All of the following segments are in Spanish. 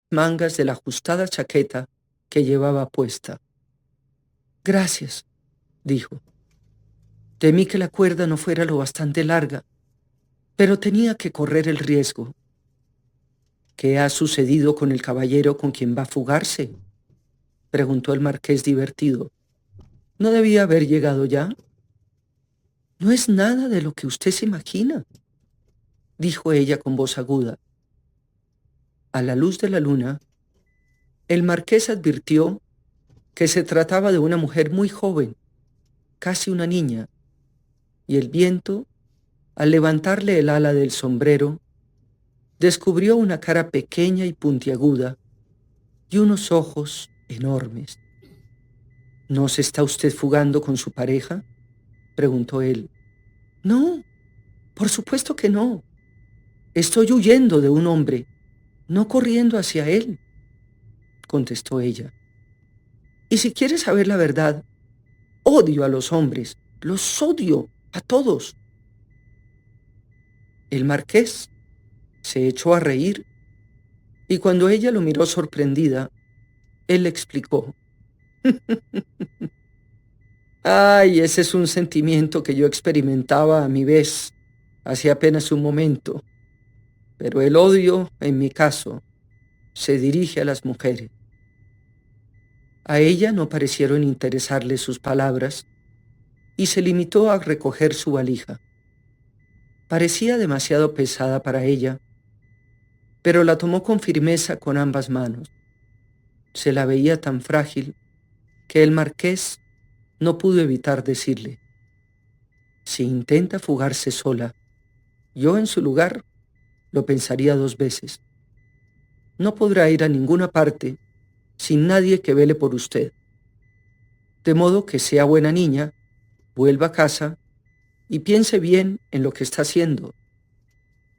mangas de la ajustada chaqueta que llevaba puesta. «Gracias», dijo. «Temí que la cuerda no fuera lo bastante larga, pero tenía que correr el riesgo». «¿Qué ha sucedido con el caballero con quien va a fugarse?», preguntó el marqués divertido. «¿No debía haber llegado ya?» «No es nada de lo que usted se imagina», dijo ella con voz aguda. A la luz de la luna, el marqués advirtió que se trataba de una mujer muy joven, casi una niña, y el viento, al levantarle el ala del sombrero, descubrió una cara pequeña y puntiaguda y unos ojos enormes. «¿No se está usted fugando con su pareja?», preguntó él. «No, por supuesto que no. Estoy huyendo de un hombre, no corriendo hacia él», contestó ella. «Y si quieres saber la verdad, odio a los hombres, los odio a todos». El marqués se echó a reír y cuando ella lo miró sorprendida, él le explicó. «Ay, ese es un sentimiento que yo experimentaba a mi vez hace apenas un momento, pero el odio, en mi caso, se dirige a las mujeres». A ella no parecieron interesarle sus palabras y se limitó a recoger su valija. Parecía demasiado pesada para ella, pero la tomó con firmeza con ambas manos. Se la veía tan frágil que el marqués no pudo evitar decirle: «Si intenta fugarse sola, yo en su lugar lo pensaría 2 veces. No podrá ir a ninguna parte sin nadie que vele por usted. De modo que sea buena niña, vuelva a casa y piense bien en lo que está haciendo.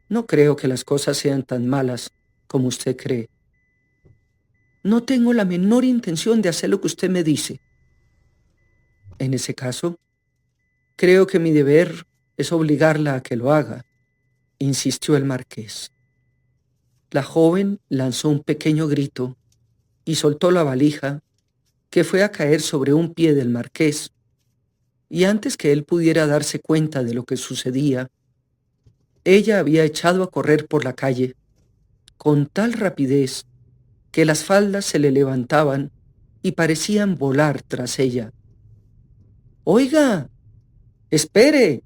No creo que las cosas sean tan malas como usted cree». «No tengo la menor intención de hacer lo que usted me dice». «En ese caso, creo que mi deber es obligarla a que lo haga», insistió el marqués. La joven lanzó un pequeño grito y soltó la valija, que fue a caer sobre un pie del marqués, y antes que él pudiera darse cuenta de lo que sucedía, ella había echado a correr por la calle con tal rapidez que las faldas se le levantaban y parecían volar tras ella. «Oiga, espere»,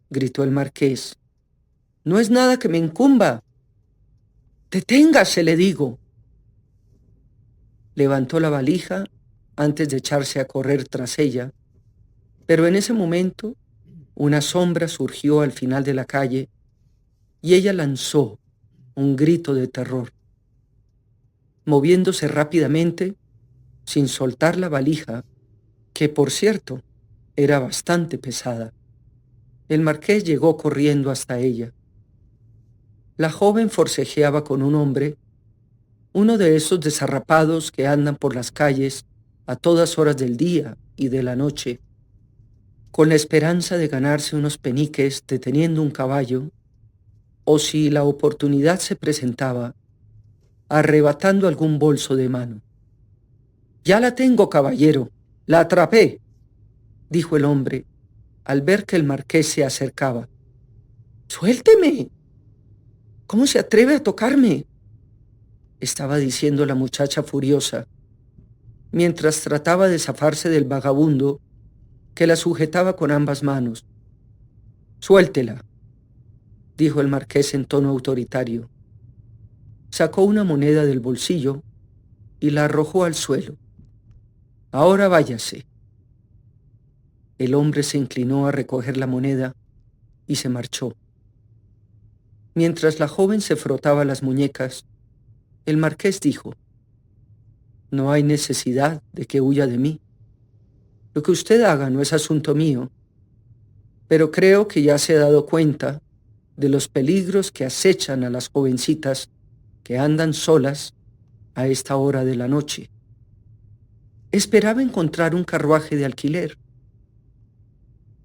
gritó el marqués. «No es nada que me incumba. Deténgase, le digo». Levantó la valija antes de echarse a correr tras ella, pero en ese momento una sombra surgió al final de la calle y ella lanzó un grito de terror. Moviéndose rápidamente, sin soltar la valija, que por cierto era bastante pesada, el marqués llegó corriendo hasta ella. La joven forcejeaba con un hombre, uno de esos desarrapados que andan por las calles a todas horas del día y de la noche, con la esperanza de ganarse unos peniques deteniendo un caballo, o si la oportunidad se presentaba, arrebatando algún bolso de mano. «Ya la tengo, caballero, la atrapé», dijo el hombre, al ver que el marqués se acercaba. «¡Suélteme! ¿Cómo se atreve a tocarme?», estaba diciendo la muchacha furiosa, mientras trataba de zafarse del vagabundo que la sujetaba con ambas manos. «Suéltela», dijo el marqués en tono autoritario. Sacó una moneda del bolsillo y la arrojó al suelo. «Ahora váyase». El hombre se inclinó a recoger la moneda y se marchó. Mientras la joven se frotaba las muñecas, el marqués dijo: «No hay necesidad de que huya de mí. Lo que usted haga no es asunto mío, pero creo que ya se ha dado cuenta de los peligros que acechan a las jovencitas que andan solas a esta hora de la noche. Esperaba encontrar un carruaje de alquiler».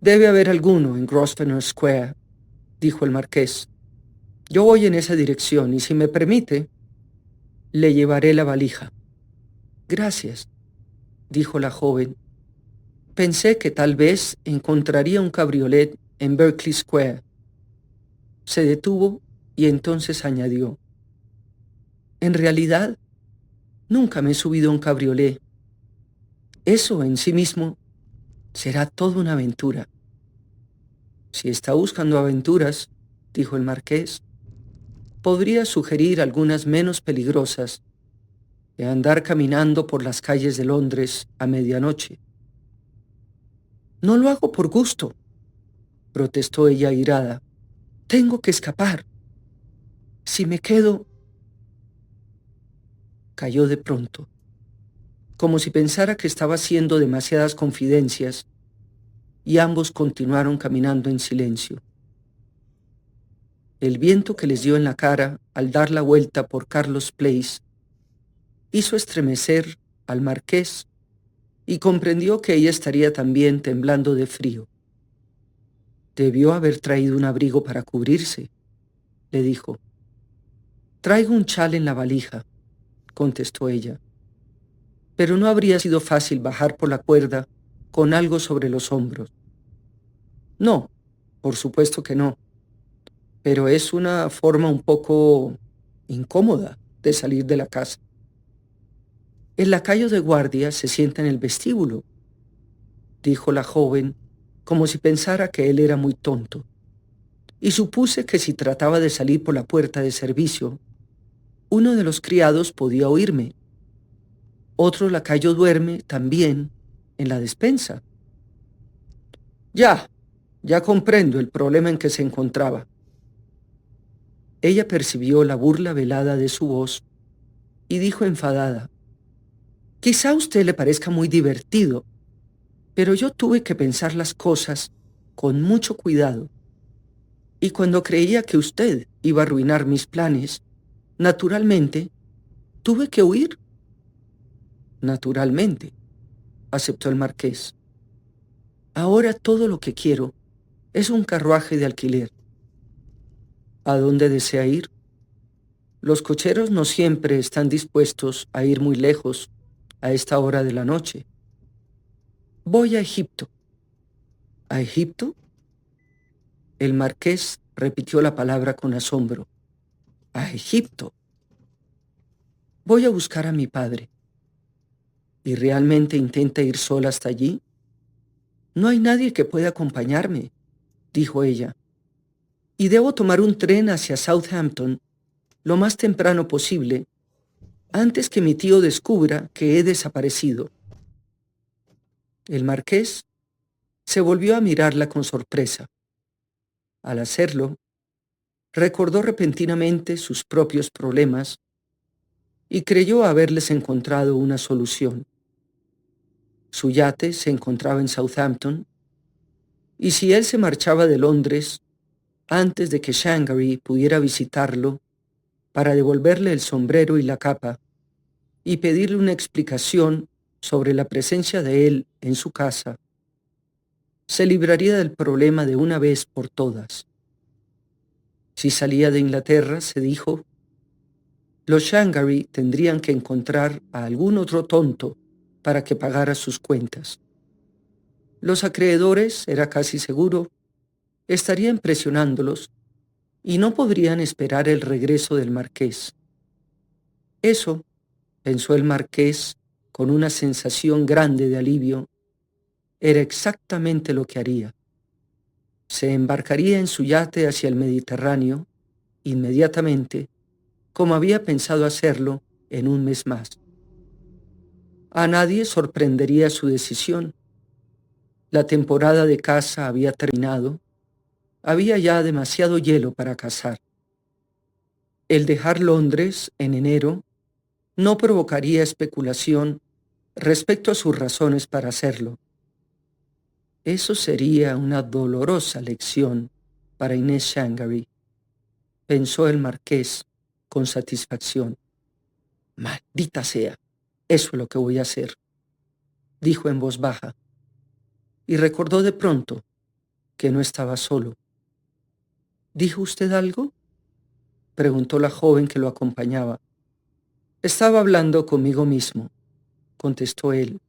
«Debe haber alguno en Grosvenor Square», dijo el marqués. «Yo voy en esa dirección y si me permite, Le llevaré la valija. Gracias, dijo la joven. Pensé que tal vez encontraría un cabriolet en Berkeley Square. Se detuvo y entonces añadió: En realidad, nunca me he subido a un cabriolet. Eso en sí mismo será toda una aventura. Si está buscando aventuras, dijo el marqués, podría sugerir algunas menos peligrosas que andar caminando por las calles de Londres a medianoche. No lo hago por gusto, protestó ella airada. Tengo que escapar. Si me quedo... Cayó de pronto, como si pensara que estaba haciendo demasiadas confidencias, y ambos continuaron caminando en silencio. El viento que les dio en la cara al dar la vuelta por Carlos Place hizo estremecer al marqués y comprendió que ella estaría también temblando de frío. Debió haber traído un abrigo para cubrirse, le dijo. Traigo un chal en la valija, contestó ella. Pero no habría sido fácil bajar por la cuerda con algo sobre los hombros. No, por supuesto que no, pero es una forma un poco incómoda de salir de la casa. El lacayo de guardia se sienta en el vestíbulo, dijo la joven, como si pensara que él era muy tonto. Y supuse que si trataba de salir por la puerta de servicio, uno de los criados podía oírme. Otro lacayo duerme también en la despensa. Ya comprendo el problema en que se encontraba. Ella percibió la burla velada de su voz y dijo enfadada: Quizá a usted le parezca muy divertido, pero yo tuve que pensar las cosas con mucho cuidado. Y cuando creía que usted iba a arruinar mis planes, naturalmente, tuve que huir. Naturalmente, aceptó el marqués. Ahora todo lo que quiero es un carruaje de alquiler. ¿A dónde desea ir? Los cocheros no siempre están dispuestos a ir muy lejos a esta hora de la noche. Voy a Egipto. ¿A Egipto? El marqués repitió la palabra con asombro. ¿A Egipto? Voy a buscar a mi padre. ¿Y realmente intenta ir sola hasta allí? No hay nadie que pueda acompañarme, dijo ella. Y debo tomar un tren hacia Southampton lo más temprano posible, antes que mi tío descubra que he desaparecido. El marqués se volvió a mirarla con sorpresa. Al hacerlo, recordó repentinamente sus propios problemas y creyó haberles encontrado una solución. Su yate se encontraba en Southampton, y si él se marchaba de Londres antes de que Shanghái pudiera visitarlo para devolverle el sombrero y la capa y pedirle una explicación sobre la presencia de él en su casa, se libraría del problema de una vez por todas. Si salía de Inglaterra, se dijo, los Shanghái tendrían que encontrar a algún otro tonto para que pagara sus cuentas. Los acreedores, era casi seguro, estarían presionándolos y no podrían esperar el regreso del marqués. Eso, pensó el marqués con una sensación grande de alivio, era exactamente lo que haría. Se embarcaría en su yate hacia el Mediterráneo inmediatamente, como había pensado hacerlo en un mes más. A nadie sorprendería su decisión. La temporada de caza había terminado. Había ya demasiado hielo para cazar. El dejar Londres en enero no provocaría especulación respecto a sus razones para hacerlo. Eso sería una dolorosa lección para Inés Shanghái, pensó el marqués con satisfacción. Maldita sea, eso es lo que voy a hacer, dijo en voz baja, y recordó de pronto que no estaba solo. ¿Dijo usted algo?, preguntó la joven que lo acompañaba. Estaba hablando conmigo mismo, contestó él.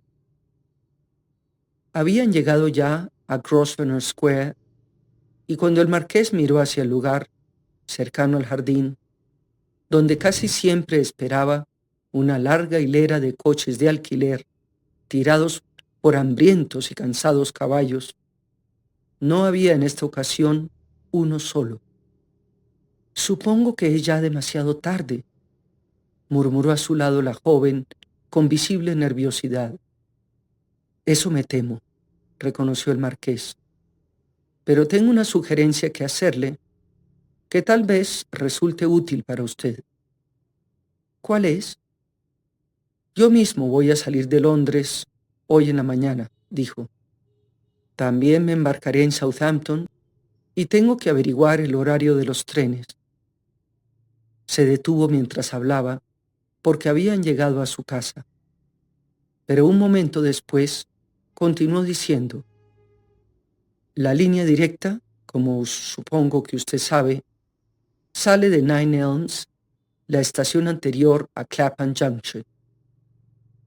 Habían llegado ya a Grosvenor Square y cuando el marqués miró hacia el lugar, cercano al jardín, donde casi siempre esperaba una larga hilera de coches de alquiler tirados por hambrientos y cansados caballos, no había en esta ocasión uno solo. Supongo que es ya demasiado tarde, murmuró a su lado la joven con visible nerviosidad. Eso me temo, reconoció el marqués, pero tengo una sugerencia que hacerle que tal vez resulte útil para usted. ¿Cuál es? Yo mismo voy a salir de Londres hoy en la mañana, dijo. También me embarcaré en Southampton y tengo que averiguar el horario de los trenes. Se detuvo mientras hablaba porque habían llegado a su casa. Pero un momento después continuó diciendo, la línea directa, como supongo que usted sabe, sale de Nine Elms, la estación anterior a Clapham Junction.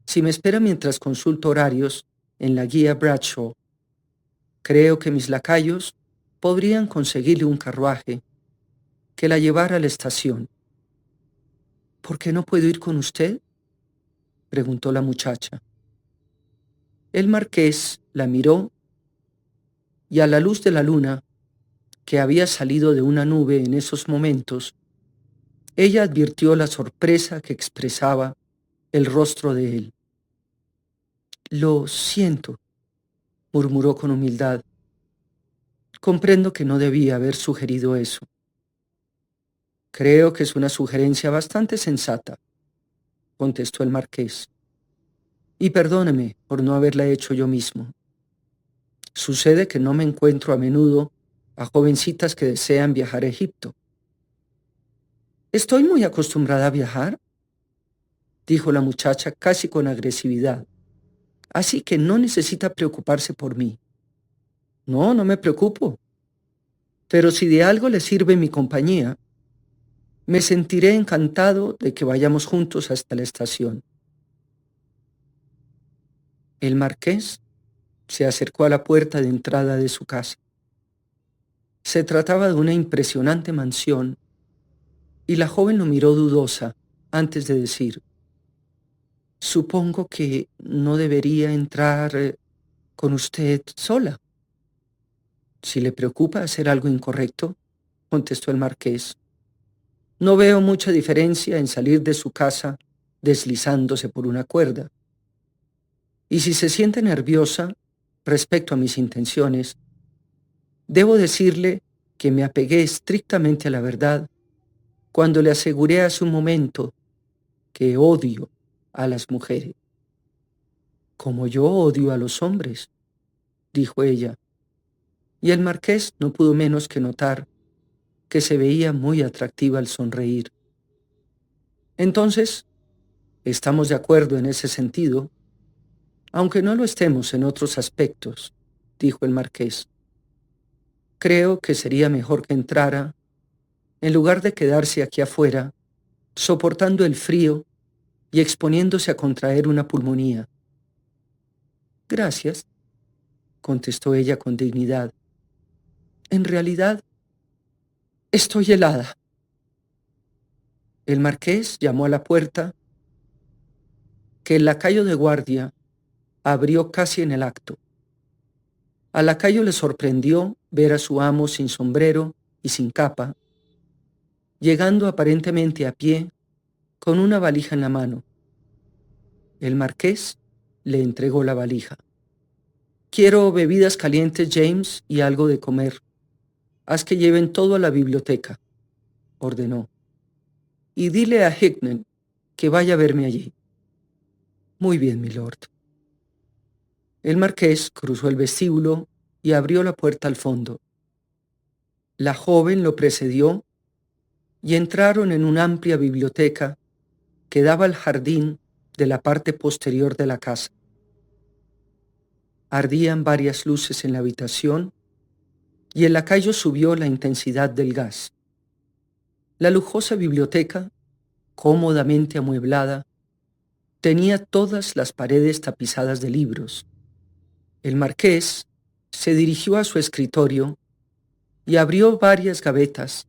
Si me espera mientras consulto horarios en la guía Bradshaw, creo que mis lacayos podrían conseguirle un carruaje que la llevara a la estación. ¿Por qué no puedo ir con usted?, preguntó la muchacha. El marqués la miró y a la luz de la luna, que había salido de una nube en esos momentos, ella advirtió la sorpresa que expresaba el rostro de él. Lo siento, murmuró con humildad. Comprendo que no debía haber sugerido eso. Creo que es una sugerencia bastante sensata, contestó el marqués. Y perdóneme por no haberla hecho yo mismo. Sucede que no me encuentro a menudo a jovencitas que desean viajar a Egipto. Estoy muy acostumbrada a viajar, dijo la muchacha casi con agresividad. Así que no necesita preocuparse por mí. No, no me preocupo. Pero si de algo le sirve mi compañía, me sentiré encantado de que vayamos juntos hasta la estación. El marqués se acercó a la puerta de entrada de su casa. Se trataba de una impresionante mansión y la joven lo miró dudosa antes de decir, supongo que no debería entrar con usted sola. Si le preocupa hacer algo incorrecto, contestó el marqués, no veo mucha diferencia en salir de su casa deslizándose por una cuerda. Y si se siente nerviosa respecto a mis intenciones, debo decirle que me apegué estrictamente a la verdad cuando le aseguré hace un momento que odio a las mujeres. Como yo odio a los hombres, dijo ella, y el marqués no pudo menos que notar que se veía muy atractiva al sonreír. Entonces, estamos de acuerdo en ese sentido, aunque no lo estemos en otros aspectos, dijo el marqués. Creo que sería mejor que entrara, en lugar de quedarse aquí afuera, soportando el frío y exponiéndose a contraer una pulmonía. Gracias, contestó ella con dignidad. En realidad, estoy helada. El marqués llamó a la puerta, que el lacayo de guardia abrió casi en el acto. Al lacayo le sorprendió ver a su amo sin sombrero y sin capa, llegando aparentemente a pie, con una valija en la mano. El marqués le entregó la valija. Quiero bebidas calientes, James, y algo de comer. Haz que lleven todo a la biblioteca, ordenó. Y dile a Hickman que vaya a verme allí. Muy bien, milord. El marqués cruzó el vestíbulo y abrió la puerta al fondo. La joven lo precedió y entraron en una amplia biblioteca que daba al jardín de la parte posterior de la casa. Ardían varias luces en la habitación y el lacayo subió la intensidad del gas. La lujosa biblioteca cómodamente amueblada, tenía todas las paredes tapizadas de libros. El marqués se dirigió a su escritorio y abrió varias gavetas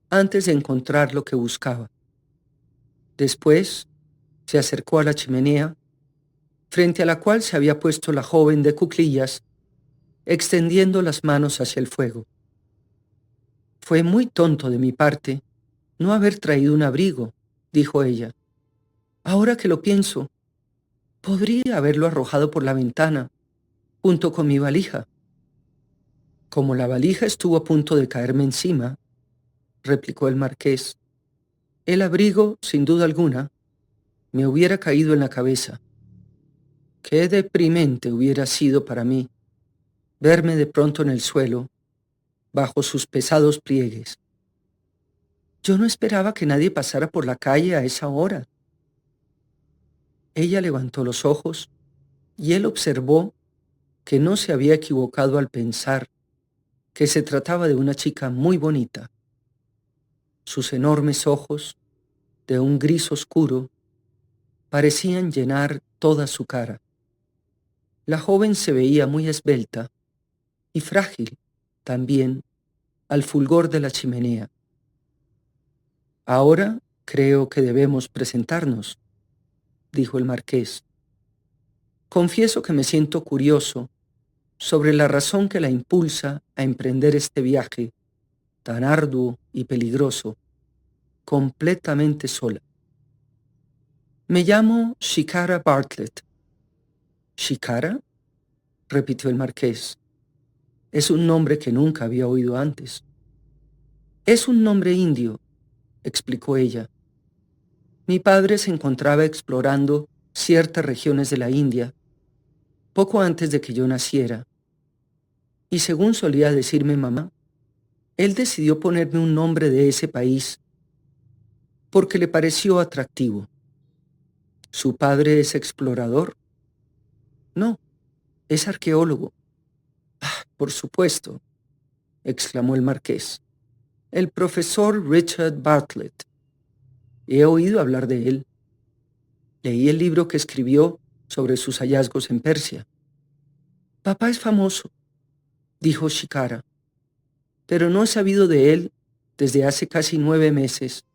antes de encontrar lo que buscaba. Después se acercó a la chimenea, frente a la cual se había puesto la joven de cuclillas, extendiendo las manos hacia el fuego. Fue muy tonto de mi parte no haber traído un abrigo, dijo ella. Ahora que lo pienso, podría haberlo arrojado por la ventana, junto con mi valija. Como la valija estuvo a punto de caerme encima, replicó el marqués, el abrigo, sin duda alguna, me hubiera caído en la cabeza. Qué deprimente hubiera sido para mí verme de pronto en el suelo, bajo sus pesados pliegues. Yo no esperaba que nadie pasara por la calle a esa hora. Ella levantó los ojos y él observó que no se había equivocado al pensar que se trataba de una chica muy bonita. Sus enormes ojos, de un gris oscuro, parecían llenar toda su cara. La joven se veía muy esbelta y frágil también al fulgor de la chimenea. Ahora creo que debemos presentarnos, dijo el marqués. Confieso que me siento curioso sobre la razón que la impulsa a emprender este viaje tan arduo y peligroso, completamente sola. Me llamo Shikara Bartlett. ¿Shikara?, repitió el marqués. Es un nombre que nunca había oído antes. Es un nombre indio, explicó ella. Mi padre se encontraba explorando ciertas regiones de la India poco antes de que yo naciera, y según solía decirme mamá, él decidió ponerme un nombre de ese país porque le pareció atractivo. ¿Su padre es explorador? No, es arqueólogo. Ah, por supuesto, exclamó el marqués. El profesor Richard Bartlett. He oído hablar de él. Leí el libro que escribió sobre sus hallazgos en Persia. Papá es famoso, dijo Shikara, pero no he sabido de él desde hace casi 9 meses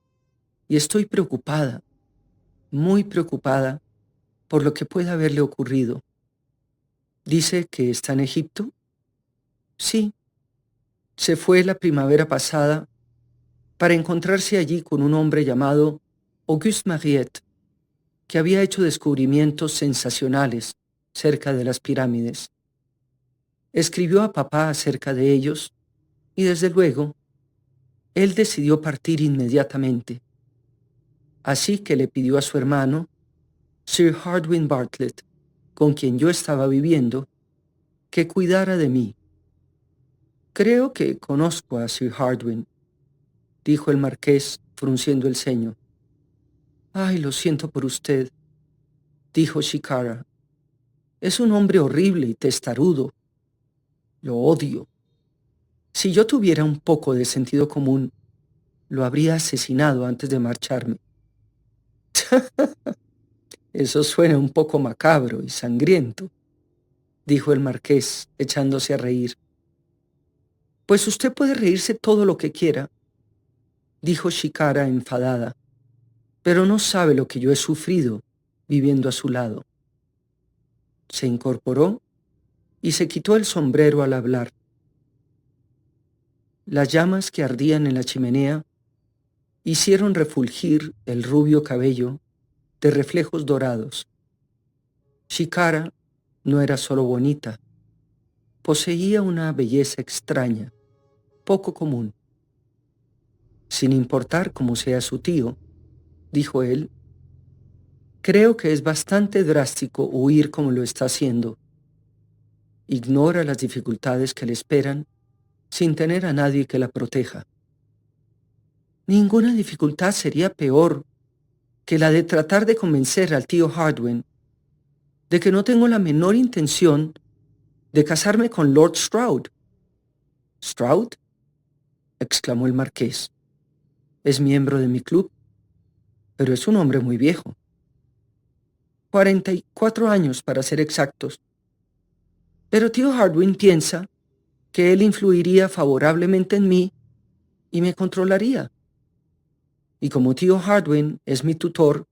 y estoy preocupada, muy preocupada por lo que pueda haberle ocurrido. ¿Dice que está en Egipto? Sí, se fue la primavera pasada para encontrarse allí con un hombre llamado Auguste Mariette, que había hecho descubrimientos sensacionales cerca de las pirámides. Escribió a papá acerca de ellos y desde luego él decidió partir inmediatamente. Así que le pidió a su hermano, Sir Hardwin Bartlett, con quien yo estaba viviendo, que cuidara de mí. Creo que conozco a Sir Hardwin, dijo el marqués frunciendo el ceño. Ay, lo siento por usted, dijo Shikara. Es un hombre horrible y testarudo. Lo odio. Si yo tuviera un poco de sentido común, lo habría asesinado antes de marcharme. Eso suena un poco macabro y sangriento, dijo el marqués, echándose a reír. Pues usted puede reírse todo lo que quiera, dijo Shikara enfadada, pero no sabe lo que yo he sufrido viviendo a su lado. Se incorporó y se quitó el sombrero al hablar. Las llamas que ardían en la chimenea hicieron refulgir el rubio cabello de reflejos dorados. Shikara no era solo bonita, poseía una belleza extraña, poco común. Sin importar cómo sea su tío, dijo él, creo que es bastante drástico huir como lo está haciendo. Ignora las dificultades que le esperan sin tener a nadie que la proteja. Ninguna dificultad sería peor que la de tratar de convencer al tío Hardwin de que no tengo la menor intención de casarme con Lord Stroud. ¿Stroud?, exclamó el marqués. ¿Es miembro de mi club? pero es un hombre muy viejo. 44 años para ser exactos. Pero tío Hardwin piensa que él influiría favorablemente en mí y me controlaría. Y como tío Hardwin es mi tutor,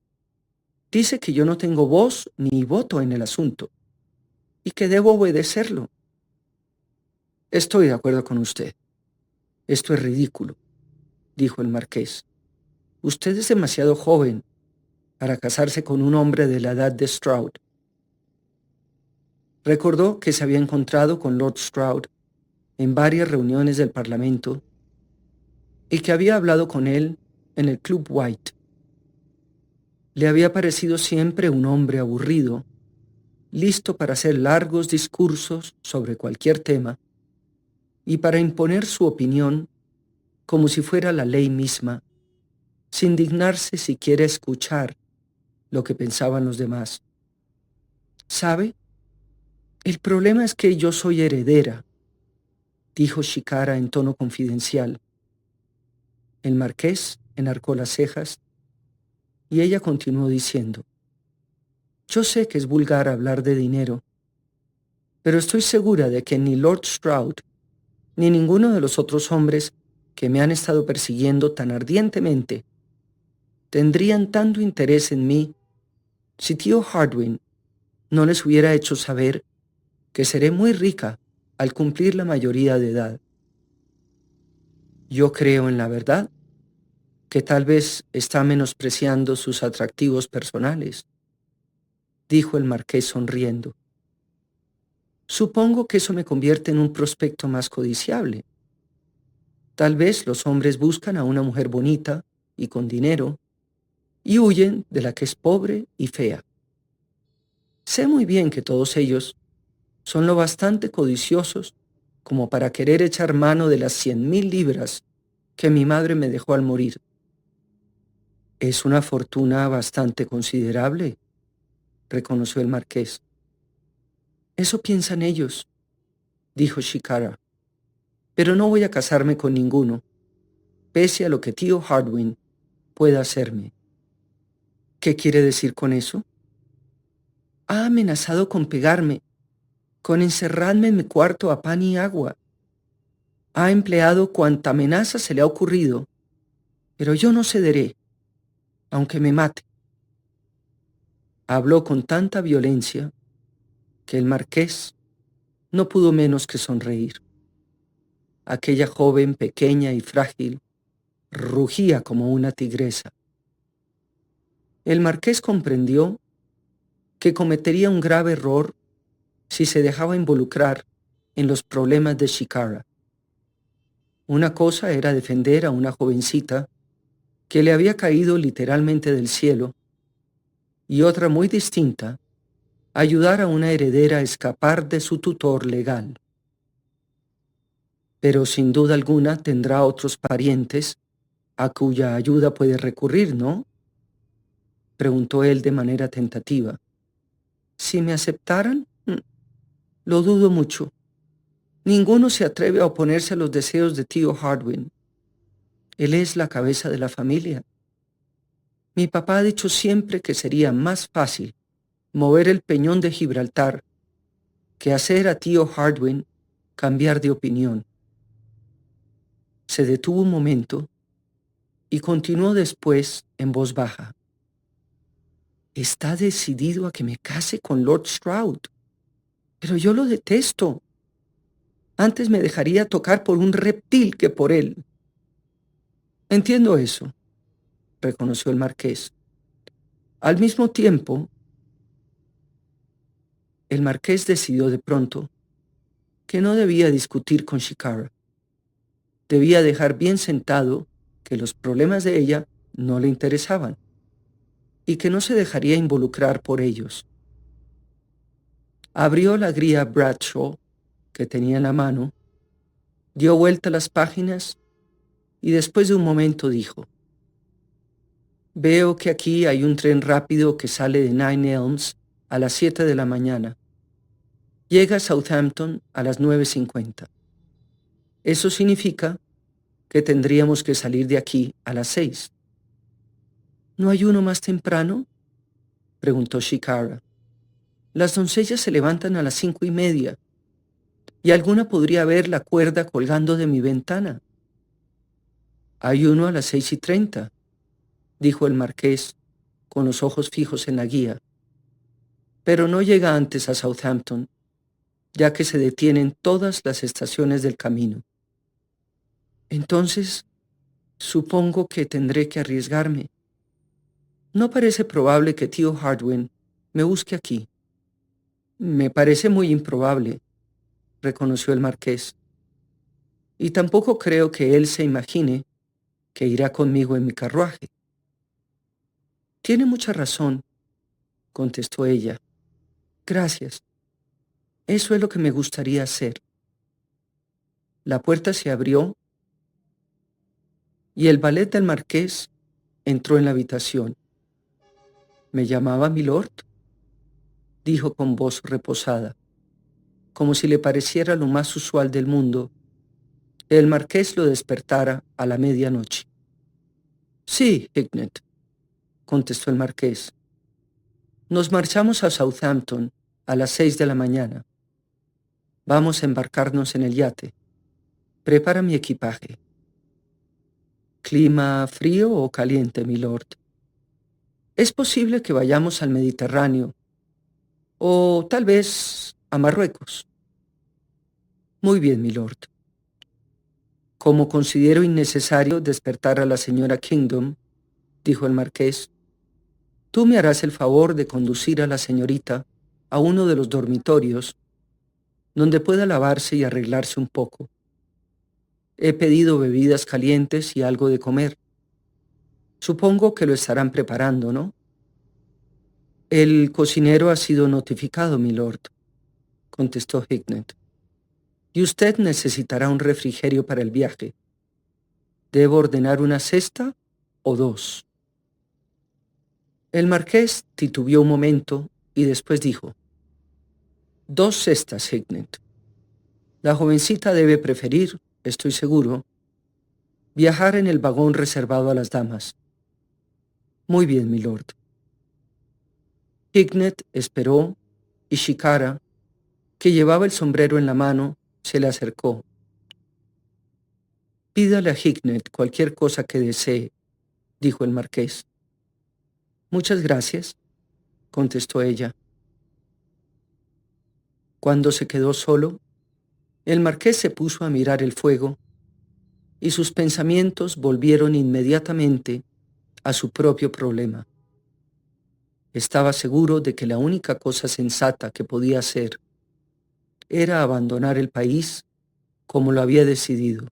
dice que yo no tengo voz ni voto en el asunto y que debo obedecerlo. Estoy de acuerdo con usted. Esto es ridículo, dijo el marqués. Usted es demasiado joven para casarse con un hombre de la edad de Stroud. Recordó que se había encontrado con Lord Stroud en varias reuniones del Parlamento y que había hablado con él en el Club White. Le había parecido siempre un hombre aburrido, listo para hacer largos discursos sobre cualquier tema y para imponer su opinión como si fuera la ley misma, sin dignarse siquiera escuchar lo que pensaban los demás. ¿Sabe? El problema es que yo soy heredera, dijo Shikara en tono confidencial. El marqués enarcó las cejas y ella continuó diciendo: yo sé que es vulgar hablar de dinero, pero estoy segura de que ni Lord Stroud ni ninguno de los otros hombres que me han estado persiguiendo tan ardientemente tendrían tanto interés en mí si tío Hardwin no les hubiera hecho saber que seré muy rica al cumplir la mayoría de edad. Yo creo en la verdad, que tal vez está menospreciando sus atractivos personales, dijo el marqués sonriendo. Supongo que eso me convierte en un prospecto más codiciable. Tal vez los hombres buscan a una mujer bonita y con dinero y huyen de la que es pobre y fea. Sé muy bien que todos ellos son lo bastante codiciosos como para querer echar mano de las 100,000 libras que mi madre me dejó al morir. Es una fortuna bastante considerable, reconoció el marqués. Eso piensan ellos, dijo Shikara, pero no voy a casarme con ninguno, pese a lo que tío Hardwin pueda hacerme. ¿Qué quiere decir con eso? Ha amenazado con pegarme, con encerrarme en mi cuarto a pan y agua. Ha empleado cuanta amenaza se le ha ocurrido, pero yo no cederé, aunque me mate. Habló con tanta violencia que el marqués no pudo menos que sonreír. Aquella joven pequeña y frágil rugía como una tigresa. El marqués comprendió que cometería un grave error si se dejaba involucrar en los problemas de Shikara. Una cosa era defender a una jovencita que le había caído literalmente del cielo, y otra muy distinta, ayudar a una heredera a escapar de su tutor legal. Pero sin duda alguna tendrá otros parientes a cuya ayuda puede recurrir, ¿no? Preguntó él de manera tentativa. Si me aceptaran, lo dudo mucho. Ninguno se atreve a oponerse a los deseos de tío Hardwin. Él es la cabeza de la familia. Mi papá ha dicho siempre que sería más fácil mover el peñón de Gibraltar que hacer a tío Hardwin cambiar de opinión. Se detuvo un momento y continuó después en voz baja. Está decidido a que me case con Lord Stroud, pero yo lo detesto. Antes me dejaría tocar por un reptil que por él. Entiendo eso, reconoció el marqués. Al mismo tiempo, el marqués decidió de pronto que no debía discutir con Shikara. Debía dejar bien sentado que los problemas de ella no le interesaban y que no se dejaría involucrar por ellos. Abrió la guía Bradshaw que tenía en la mano, dio vuelta a las páginas y después de un momento dijo: veo que aquí hay un tren rápido que sale de Nine Elms a las 7 de la mañana. Llega a Southampton a las 9:50. Eso significa que tendríamos que salir de aquí a las 6. ¿No hay uno más temprano?, preguntó Shikara. Las doncellas se levantan a las 5:30, y alguna podría ver la cuerda colgando de mi ventana. Hay uno a las 6:30, dijo el marqués, con los ojos fijos en la guía. Pero no llega antes a Southampton, ya que se detienen todas las estaciones del camino. Entonces, supongo que tendré que arriesgarme. No parece probable que tío Hardwin me busque aquí. Me parece muy improbable, reconoció el marqués. Y tampoco creo que él se imagine que irá conmigo en mi carruaje. Tiene mucha razón, contestó ella. Gracias. Eso es lo que me gustaría hacer. La puerta se abrió y el valet del marqués entró en la habitación. ¿Me llamaba milord?, dijo con voz reposada, como si le pareciera lo más usual del mundo que el marqués lo despertara a la medianoche. Sí, Hicknet, contestó el marqués. Nos marchamos a Southampton a las 6 de la mañana. Vamos a embarcarnos en el yate. Prepara mi equipaje. ¿Clima frío o caliente, milord? Es posible que vayamos al Mediterráneo, o tal vez a Marruecos. Muy bien, milord. Como considero innecesario despertar a la señora Kingdom, dijo el marqués, tú me harás el favor de conducir a la señorita a uno de los dormitorios donde pueda lavarse y arreglarse un poco. He pedido bebidas calientes y algo de comer. Supongo que lo estarán preparando, ¿no? El cocinero ha sido notificado, milord, contestó Hicknet. Y usted necesitará un refrigerio para el viaje. ¿Debo ordenar una cesta o dos? El marqués titubeó un momento y después dijo: 2 cestas, Hicknet. La jovencita debe preferir, estoy seguro, viajar en el vagón reservado a las damas. Muy bien, milord. Hicknet esperó y Shikara, que llevaba el sombrero en la mano, se le acercó. Pídale a Hicknet cualquier cosa que desee, dijo el marqués. Muchas gracias, contestó ella. Cuando se quedó solo, el marqués se puso a mirar el fuego y sus pensamientos volvieron inmediatamente a su propio problema. Estaba seguro de que la única cosa sensata que podía hacer era abandonar el país como lo había decidido.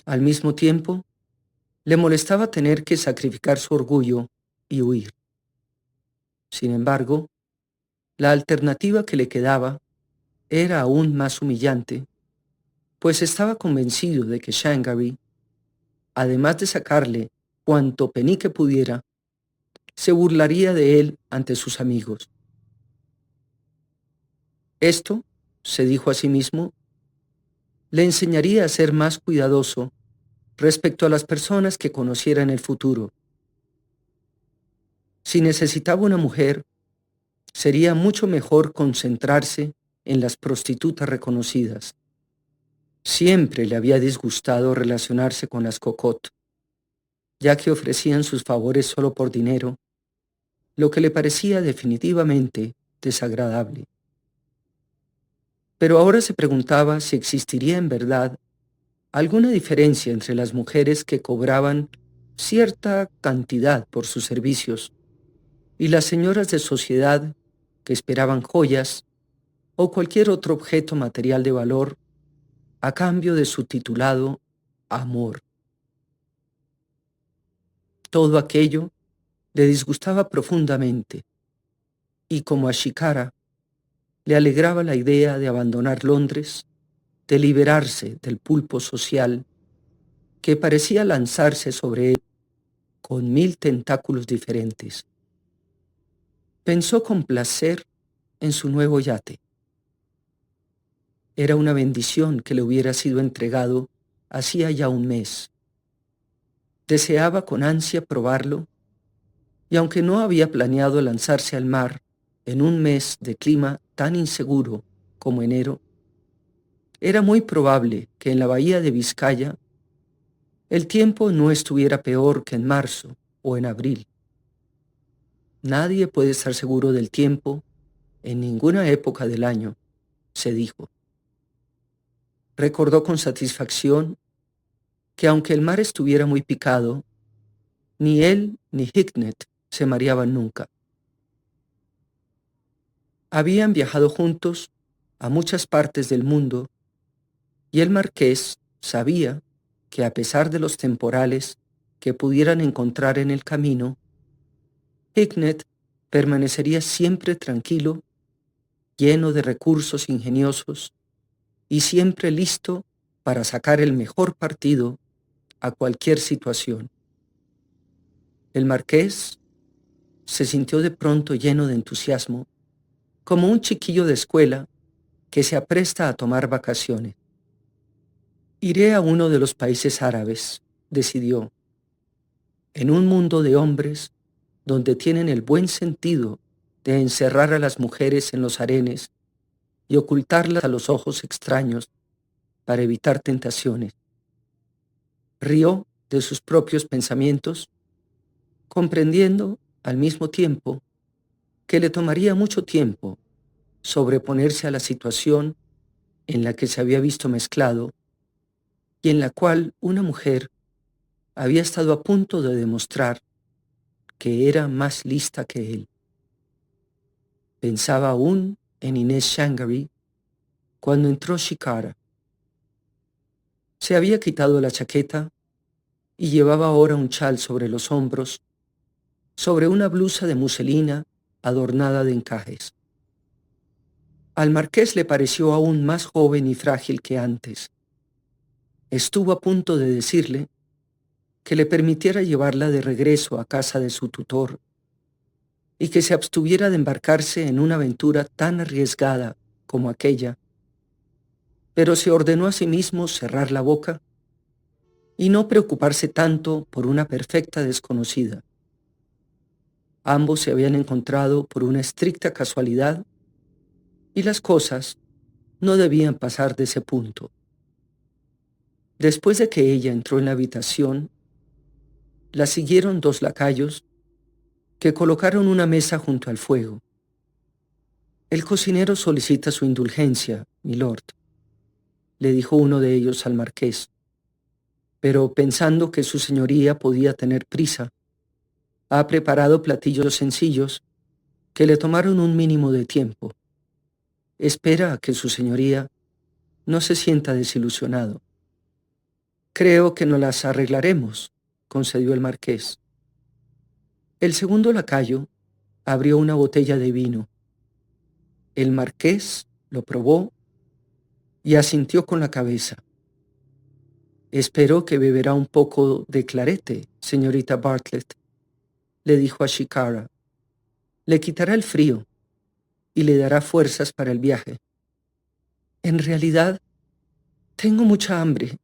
Al mismo tiempo, le molestaba tener que sacrificar su orgullo y huir. Sin embargo, la alternativa que le quedaba era aún más humillante, pues estaba convencido de que Shanghai, además de sacarle cuanto penique pudiera, se burlaría de él ante sus amigos. Esto, se dijo a sí mismo, le enseñaría a ser más cuidadoso respecto a las personas que conociera en el futuro. Si necesitaba una mujer, sería mucho mejor concentrarse en las prostitutas reconocidas. Siempre le había disgustado relacionarse con las cocotte, ya que ofrecían sus favores solo por dinero, lo que le parecía definitivamente desagradable. Pero ahora se preguntaba si existiría en verdad alguna diferencia entre las mujeres que cobraban cierta cantidad por sus servicios y las señoras de sociedad que esperaban joyas o cualquier otro objeto material de valor a cambio de su titulado amor. Todo aquello le disgustaba profundamente, y como a Shikara le alegraba la idea de abandonar Londres, de liberarse del pulpo social que parecía lanzarse sobre él con 1000 tentáculos diferentes. Pensó con placer en su nuevo yate. Era una bendición que le hubiera sido entregado hacía ya un mes. Deseaba con ansia probarlo y aunque no había planeado lanzarse al mar en un mes de clima tan inseguro como enero, era muy probable que en la bahía de Vizcaya el tiempo no estuviera peor que en marzo o en abril. Nadie puede estar seguro del tiempo en ninguna época del año, se dijo. Recordó con satisfacción que aunque el mar estuviera muy picado, ni él ni Hicknet se mareaban nunca. Habían viajado juntos a muchas partes del mundo y el marqués sabía que a pesar de los temporales que pudieran encontrar en el camino, Hicknet permanecería siempre tranquilo, lleno de recursos ingeniosos y siempre listo para sacar el mejor partido a cualquier situación. El marqués se sintió de pronto lleno de entusiasmo, como un chiquillo de escuela que se apresta a tomar vacaciones. Iré a uno de los países árabes, decidió, en un mundo de hombres donde tienen el buen sentido de encerrar a las mujeres en los harenes y ocultarlas a los ojos extraños para evitar tentaciones. Rió de sus propios pensamientos, comprendiendo al mismo tiempo que le tomaría mucho tiempo sobreponerse a la situación en la que se había visto mezclado y en la cual una mujer había estado a punto de demostrar que era más lista que él. Pensaba aún en Inés Shangari cuando entró Shikara. Se había quitado la chaqueta y llevaba ahora un chal sobre los hombros, sobre una blusa de muselina adornada de encajes. Al marqués le pareció aún más joven y frágil que antes. Estuvo a punto de decirle que le permitiera llevarla de regreso a casa de su tutor y que se abstuviera de embarcarse en una aventura tan arriesgada como aquella, pero se ordenó a sí mismo cerrar la boca y no preocuparse tanto por una perfecta desconocida. Ambos se habían encontrado por una estricta casualidad y las cosas no debían pasar de ese punto. Después de que ella entró en la habitación, la siguieron dos lacayos que colocaron una mesa junto al fuego. El cocinero solicita su indulgencia, milord, le dijo uno de ellos al marqués, pero pensando que su señoría podía tener prisa, ha preparado platillos sencillos que le tomaron un mínimo de tiempo. Espera a que su señoría no se sienta desilusionado. Creo que nos las arreglaremos, concedió el marqués. El segundo lacayo abrió una botella de vino. El marqués lo probó y asintió con la cabeza. Espero que beberá un poco de clarete, señorita Bartlett, le dijo a Shikara. Le quitará el frío y le dará fuerzas para el viaje. En realidad, tengo mucha hambre,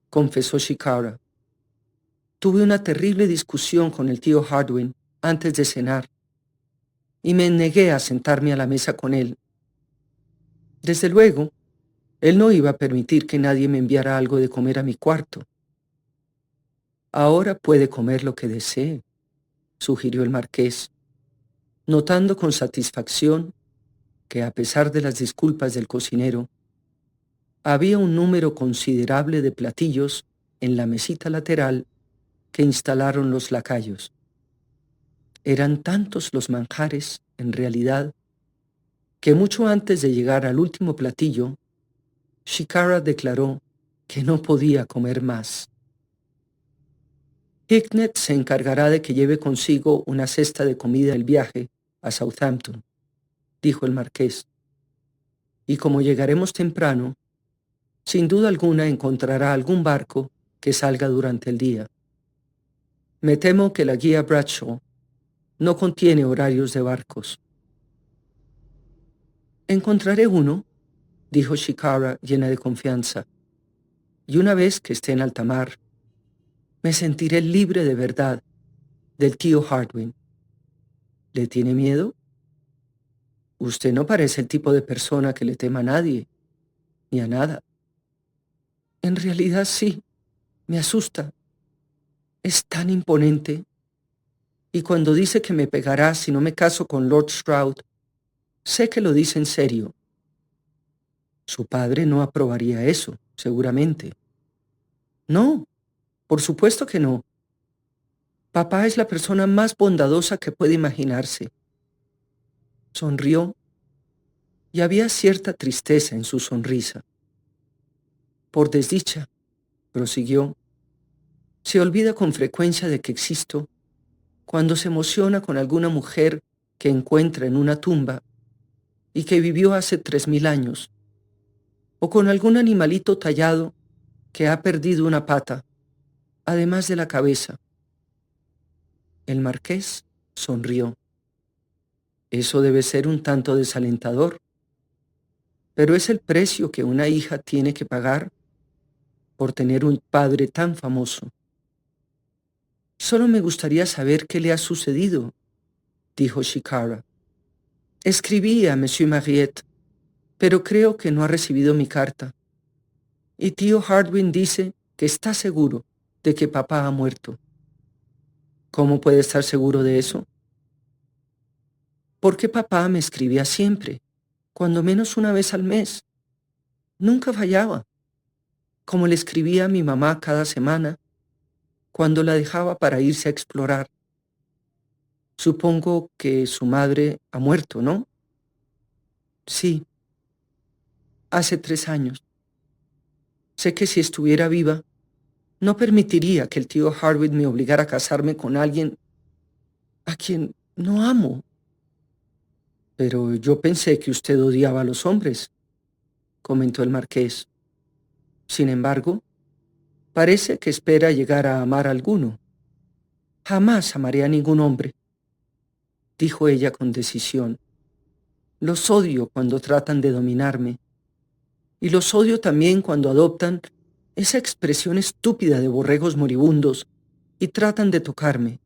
confesó Shikara. Tuve una terrible discusión con el tío Hardwin antes de cenar y me negué a sentarme a la mesa con él. Desde luego, él no iba a permitir que nadie me enviara algo de comer a mi cuarto. Ahora puede comer lo que desee, sugirió el marqués, notando con satisfacción que a pesar de las disculpas del cocinero, había un número considerable de platillos en la mesita lateral que instalaron los lacayos. Eran tantos los manjares, en realidad, que mucho antes de llegar al último platillo, Shikara declaró que no podía comer más. Hicknet se encargará de que lleve consigo una cesta de comida del viaje a Southampton, dijo el marqués, y como llegaremos temprano, sin duda alguna encontrará algún barco que salga durante el día. Me temo que la guía Bradshaw no contiene horarios de barcos. Encontraré uno, dijo Shikara llena de confianza, y una vez que esté en alta mar, me sentiré libre de verdad del tío Hardwin. ¿Le tiene miedo? Usted no parece el tipo de persona que le tema a nadie, ni a nada. En realidad sí, me asusta. Es tan imponente. Y cuando dice que me pegará si no me caso con Lord Stroud, sé que lo dice en serio. Su padre no aprobaría eso, seguramente. No, por supuesto que no. Papá es la persona más bondadosa que puede imaginarse. Sonrió y había cierta tristeza en su sonrisa. Por desdicha, prosiguió, se olvida con frecuencia de que existo cuando se emociona con alguna mujer que encuentra en una tumba y que vivió hace 3000 años, o con algún animalito tallado que ha perdido una pata, además de la cabeza. El marqués sonrió. Eso debe ser un tanto desalentador, pero es el precio que una hija tiene que pagar por tener un padre tan famoso. Solo me gustaría saber qué le ha sucedido, dijo Shikara. Escribí a Monsieur Mariette, pero creo que no ha recibido mi carta. Y tío Hardwin dice que está seguro de que papá ha muerto. ¿Cómo puede estar seguro de eso? Porque papá me escribía siempre, cuando menos una vez al mes. Nunca fallaba, como le escribía a mi mamá cada semana, cuando la dejaba para irse a explorar. Supongo que su madre ha muerto, ¿no? Sí, hace 3 años. Sé que si estuviera viva, no permitiría que el tío Harwood me obligara a casarme con alguien a quien no amo. Pero yo pensé que usted odiaba a los hombres, comentó el marqués. Sin embargo, parece que espera llegar a amar a alguno. Jamás amaré a ningún hombre, dijo ella con decisión. Los odio cuando tratan de dominarme. Y los odio también cuando adoptan esa expresión estúpida de borregos moribundos y tratan de tocarme.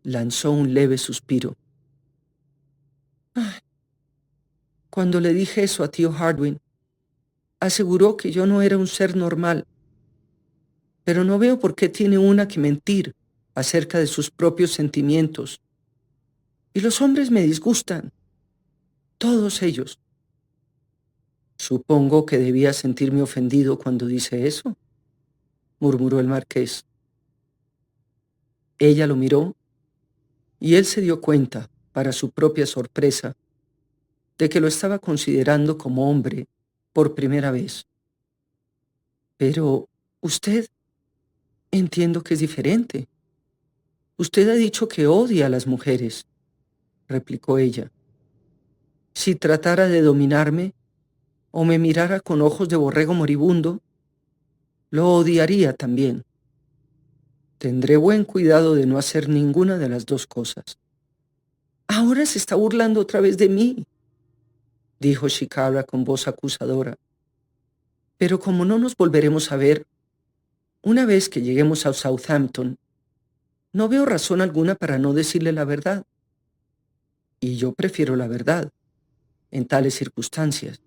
Lanzó un leve suspiro. Ay, cuando le dije eso a tío Hardwin, aseguró que yo no era un ser normal. Pero no veo por qué tiene una que mentir acerca de sus propios sentimientos. Y los hombres me disgustan, todos ellos. Supongo que debía sentirme ofendido cuando dice eso, murmuró el marqués. Ella lo miró y él se dio cuenta, para su propia sorpresa, de que lo estaba considerando como hombre por primera vez. Pero usted, entiendo que es diferente. Usted ha dicho que odia a las mujeres, replicó ella. Si tratara de dominarme o me mirara con ojos de borrego moribundo, lo odiaría también. Tendré buen cuidado de no hacer ninguna de las dos cosas. Ahora se está burlando otra vez de mí, dijo Shikara con voz acusadora. Pero como no nos volveremos a ver, una vez que lleguemos a Southampton, no veo razón alguna para no decirle la verdad. Y yo prefiero la verdad, en tales circunstancias.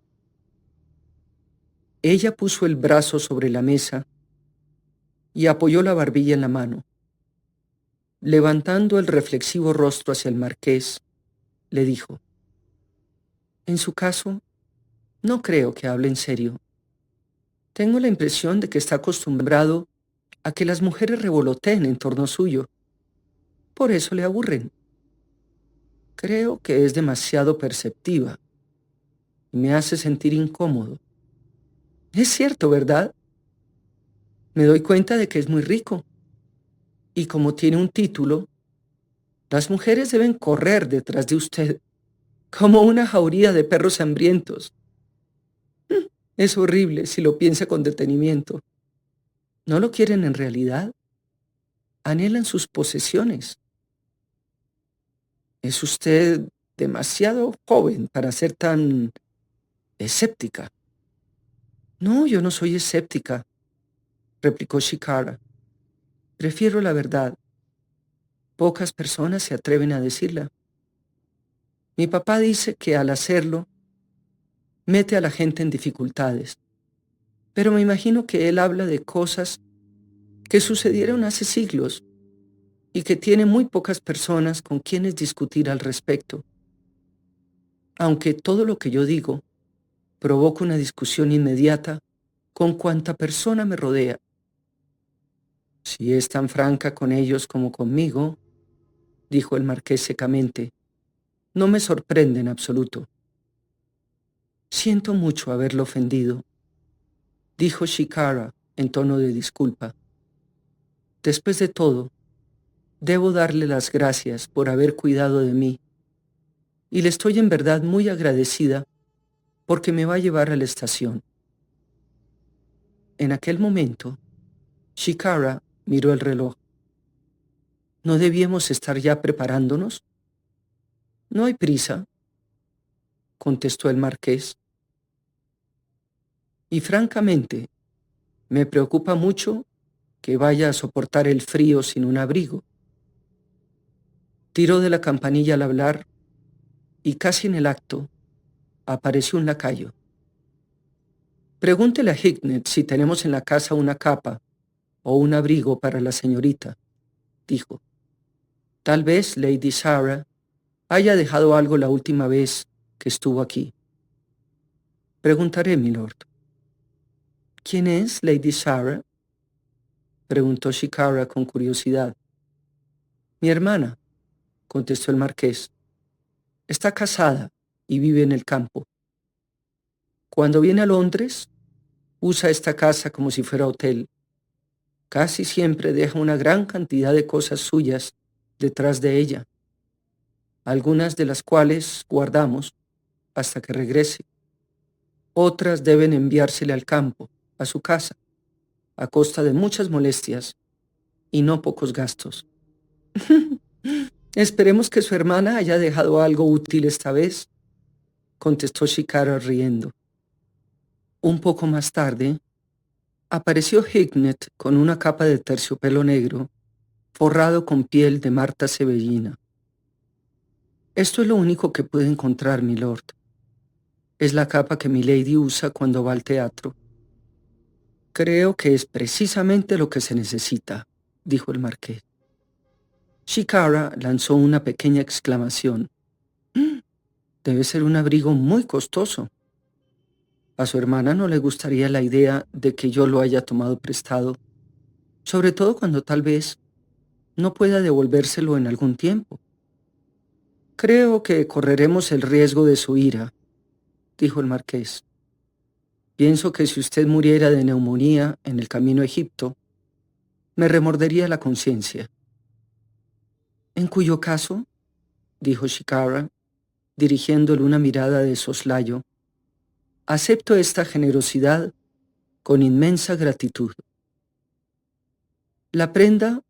Ella puso el brazo sobre la mesa y apoyó la barbilla en la mano. Levantando el reflexivo rostro hacia el marqués, le dijo, en su caso, no creo que hable en serio. Tengo la impresión de que está acostumbrado a que las mujeres revoloteen en torno suyo. Por eso le aburren. Creo que es demasiado perceptiva y me hace sentir incómodo. Es cierto, ¿verdad? Me doy cuenta de que es muy rico. Y como tiene un título, las mujeres deben correr detrás de usted como una jauría de perros hambrientos. Es horrible si lo piensa con detenimiento. ¿No lo quieren en realidad? Anhelan sus posesiones. Es usted demasiado joven para ser tan escéptica. No, yo no soy escéptica, replicó Shikara. Prefiero la verdad. Pocas personas se atreven a decirla. Mi papá dice que al hacerlo, mete a la gente en dificultades, pero me imagino que él habla de cosas que sucedieron hace siglos y que tiene muy pocas personas con quienes discutir al respecto. Aunque todo lo que yo digo provoca una discusión inmediata con cuanta persona me rodea. Si es tan franca con ellos como conmigo, dijo el marqués secamente, no me sorprende en absoluto. Siento mucho haberlo ofendido, dijo Shikara en tono de disculpa. Después de todo, debo darle las gracias por haber cuidado de mí, y le estoy en verdad muy agradecida porque me va a llevar a la estación. En aquel momento, Shikara miró el reloj. ¿No debíamos estar ya preparándonos? No hay prisa, contestó el marqués. Y francamente, me preocupa mucho que vaya a soportar el frío sin un abrigo. Tiró de la campanilla al hablar y casi en el acto apareció un lacayo. Pregúntele a Hicknet si tenemos en la casa una capa o un abrigo para la señorita, dijo. Tal vez Lady Sarah haya dejado algo la última vez que estuvo aquí. Preguntaré, milord. ¿Quién es Lady Sarah? Preguntó Shikara con curiosidad. Mi hermana, contestó el marqués. Está casada y vive en el campo. Cuando viene a Londres, usa esta casa como si fuera hotel. Casi siempre deja una gran cantidad de cosas suyas detrás de ella, algunas de las cuales guardamos hasta que regrese. Otras deben enviársele al campo, a su casa, a costa de muchas molestias y no pocos gastos. Esperemos que su hermana haya dejado algo útil esta vez, contestó Shikara riendo. Un poco más tarde, apareció Hicknet con una capa de terciopelo negro, forrado con piel de Marta Cebellina. Esto es lo único que pude encontrar, milord. Es la capa que milady usa cuando va al teatro. Creo que es precisamente lo que se necesita, dijo el marqués. Shikara lanzó una pequeña exclamación. Debe ser un abrigo muy costoso. A su hermana no le gustaría la idea de que yo lo haya tomado prestado, sobre todo cuando tal vez no pueda devolvérselo en algún tiempo. Creo que correremos el riesgo de su ira, dijo el marqués. Pienso que si usted muriera de neumonía en el camino a Egipto, me remordería la conciencia. En cuyo caso, dijo Shikara, dirigiéndole una mirada de soslayo, acepto esta generosidad con inmensa gratitud. La prenda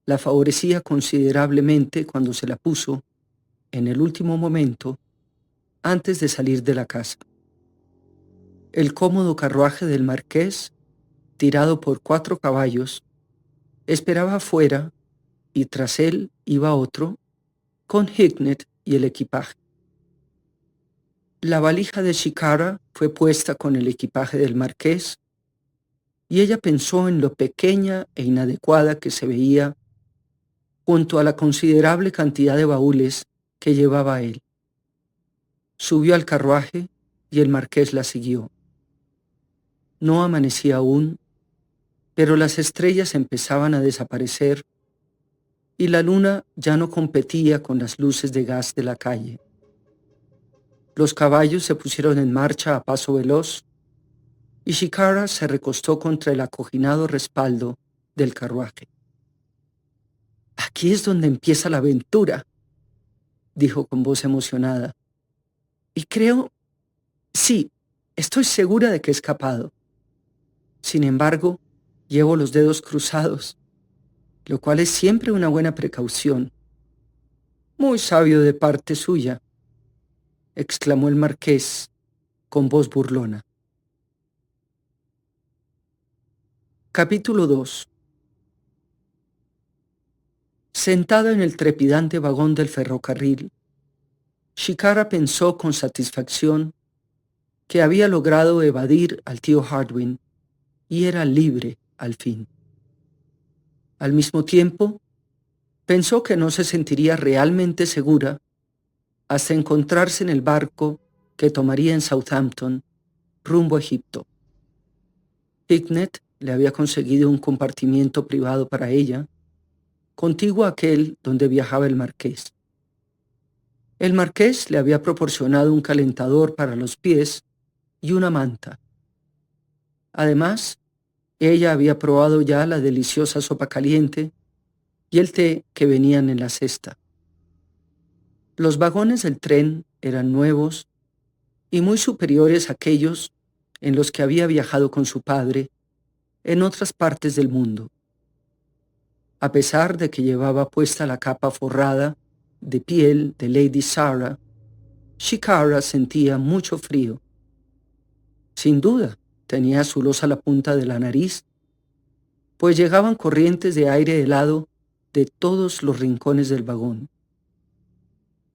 la favorecía considerablemente cuando se la puso, en el último momento, antes de salir de la casa. El cómodo carruaje del marqués, tirado por 4 caballos, esperaba afuera y tras él iba otro, con Hicknet y el equipaje. La valija de Shikara fue puesta con el equipaje del marqués y ella pensó en lo pequeña e inadecuada que se veía junto a la considerable cantidad de baúles que llevaba él. Subió al carruaje y el marqués la siguió. No amanecía aún, pero las estrellas empezaban a desaparecer y la luna ya no competía con las luces de gas de la calle. Los caballos se pusieron en marcha a paso veloz y Shikara se recostó contra el acoginado respaldo del carruaje. Aquí es donde empieza la aventura, dijo con voz emocionada. Y creo, sí, estoy segura de que he escapado. Sin embargo, llevo los dedos cruzados, lo cual es siempre una buena precaución. Muy sabio de parte suya, exclamó el marqués con voz burlona. Capítulo 2. Sentada en el trepidante vagón del ferrocarril, Shikara pensó con satisfacción que había logrado evadir al tío Hardwin y era libre al fin. Al mismo tiempo, pensó que no se sentiría realmente segura hasta encontrarse en el barco que tomaría en Southampton rumbo a Egipto. Hicknet le había conseguido un compartimiento privado para ella, contiguo a aquel donde viajaba el marqués. El marqués le había proporcionado un calentador para los pies y una manta. Además, ella había probado ya la deliciosa sopa caliente y el té que venían en la cesta. Los vagones del tren eran nuevos y muy superiores a aquellos en los que había viajado con su padre en otras partes del mundo. A pesar de que llevaba puesta la capa forrada de piel de Lady Sarah, Shikara sentía mucho frío. Sin duda, tenía azulosa la punta de la nariz, pues llegaban corrientes de aire helado de todos los rincones del vagón.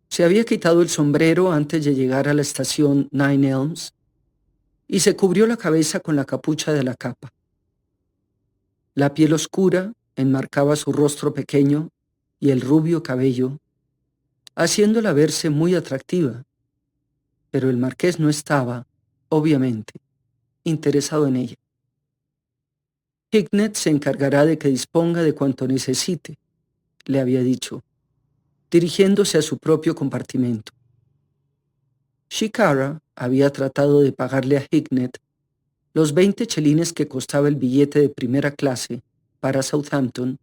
Se había quitado el sombrero antes de llegar a la estación Nine Elms y se cubrió la cabeza con la capucha de la capa. La piel oscura enmarcaba su rostro pequeño y el rubio cabello, haciéndola verse muy atractiva, pero el marqués no estaba, obviamente, interesado en ella. Hicknet se encargará de que disponga de cuanto necesite, le había dicho, dirigiéndose a su propio compartimento. Shikara había tratado de pagarle a Hicknet los 20 chelines que costaba el billete de primera clase para Southampton,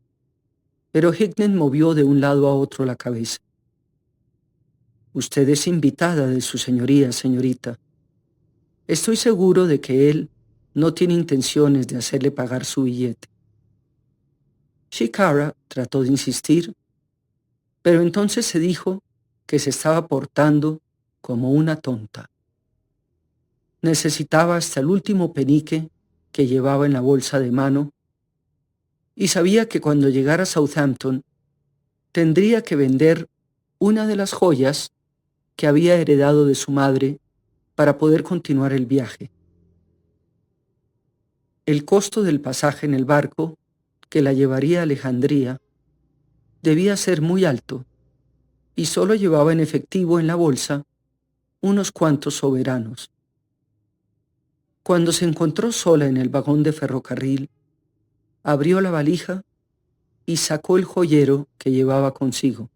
pero Hicknet movió de un lado a otro la cabeza. Usted es invitada de su señoría, señorita. Estoy seguro de que él no tiene intenciones de hacerle pagar su billete. Shikara trató de insistir, pero entonces se dijo que se estaba portando como una tonta. Necesitaba hasta el último penique que llevaba en la bolsa de mano y sabía que cuando llegara a Southampton tendría que vender una de las joyas que había heredado de su madre para poder continuar el viaje. El costo del pasaje en el barco que la llevaría a Alejandría debía ser muy alto y solo llevaba en efectivo en la bolsa unos cuantos soberanos. Cuando se encontró sola en el vagón de ferrocarril, abrió la valija y sacó el joyero que llevaba consigo.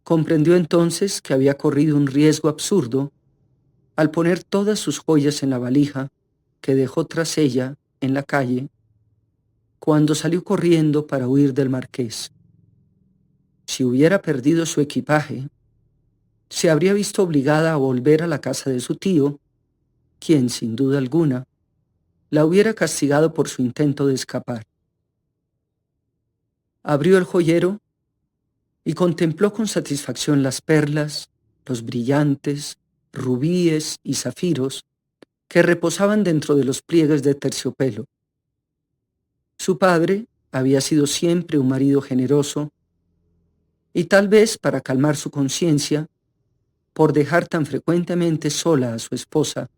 Comprendió entonces que había corrido un riesgo absurdo al poner todas sus joyas en la valija que dejó tras ella en la calle cuando salió corriendo para huir del marqués. Si hubiera perdido su equipaje, se habría visto obligada a volver a la casa de su tío, quien, sin duda alguna, la hubiera castigado por su intento de escapar. Abrió el joyero y contempló con satisfacción las perlas, los brillantes, rubíes y zafiros que reposaban dentro de los pliegues de terciopelo. Su padre había sido siempre un marido generoso y tal vez para calmar su conciencia, por dejar tan frecuentemente sola a su esposa,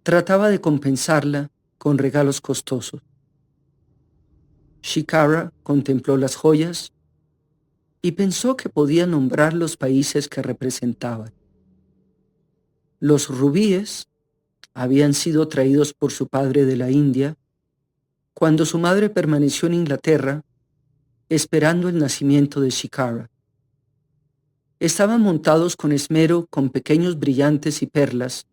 trataba de compensarla con regalos costosos. Shikara contempló las joyas y pensó que podía nombrar los países que representaban. Los rubíes habían sido traídos por su padre de la India cuando su madre permaneció en Inglaterra esperando el nacimiento de Shikara. Estaban montados con esmero con pequeños brillantes y perlas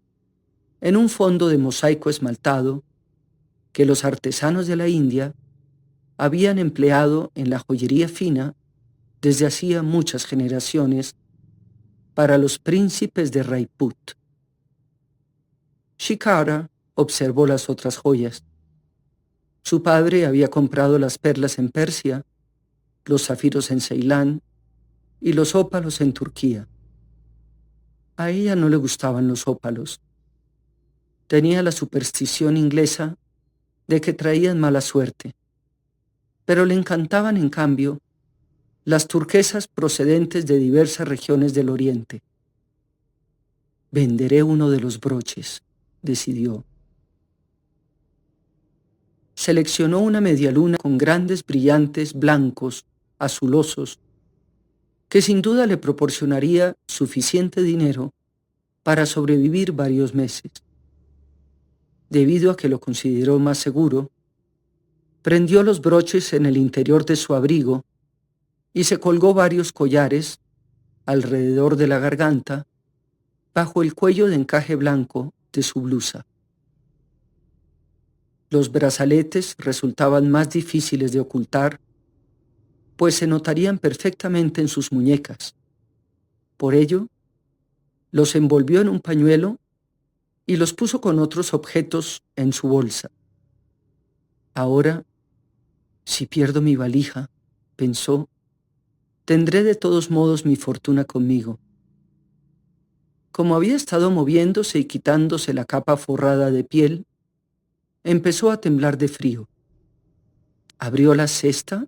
en un fondo de mosaico esmaltado que los artesanos de la India habían empleado en la joyería fina desde hacía muchas generaciones para los príncipes de Raiput. Shikara observó las otras joyas. Su padre había comprado las perlas en Persia, los zafiros en Ceilán y los ópalos en Turquía. A ella no le gustaban los ópalos. Tenía la superstición inglesa de que traían mala suerte, pero le encantaban, en cambio, las turquesas procedentes de diversas regiones del oriente. Venderé uno de los broches, decidió. Seleccionó una medialuna con grandes brillantes blancos, azulosos, que sin duda le proporcionaría suficiente dinero para sobrevivir varios meses. Debido a que lo consideró más seguro, prendió los broches en el interior de su abrigo y se colgó varios collares alrededor de la garganta, bajo el cuello de encaje blanco de su blusa. Los brazaletes resultaban más difíciles de ocultar, pues se notarían perfectamente en sus muñecas. Por ello, los envolvió en un pañuelo y los puso con otros objetos en su bolsa. Ahora, si pierdo mi valija, pensó, tendré de todos modos mi fortuna conmigo. Como había estado moviéndose y quitándose la capa forrada de piel, empezó a temblar de frío. Abrió la cesta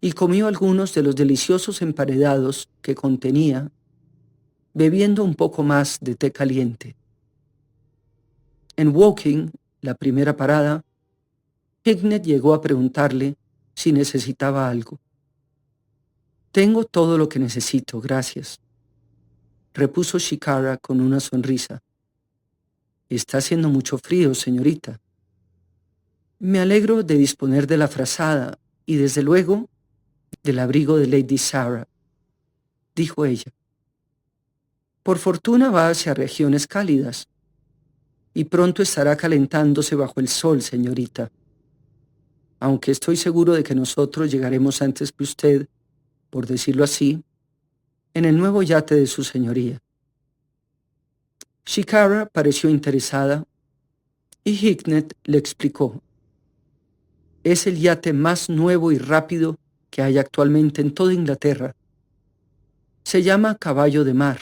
y comió algunos de los deliciosos emparedados que contenía, bebiendo un poco más de té caliente. En Woking, la primera parada, Hignett llegó a preguntarle si necesitaba algo. «Tengo todo lo que necesito, gracias», repuso Shikara con una sonrisa. «Está haciendo mucho frío, señorita». «Me alegro de disponer de la frazada y, desde luego, del abrigo de Lady Sarah», dijo ella. «Por fortuna va hacia regiones cálidas y pronto estará calentándose bajo el sol, señorita. Aunque estoy seguro de que nosotros llegaremos antes que usted, por decirlo así, en el nuevo yate de su señoría». Shikara pareció interesada y Hignett le explicó. «Es el yate más nuevo y rápido que hay actualmente en toda Inglaterra. Se llama Caballo de Mar.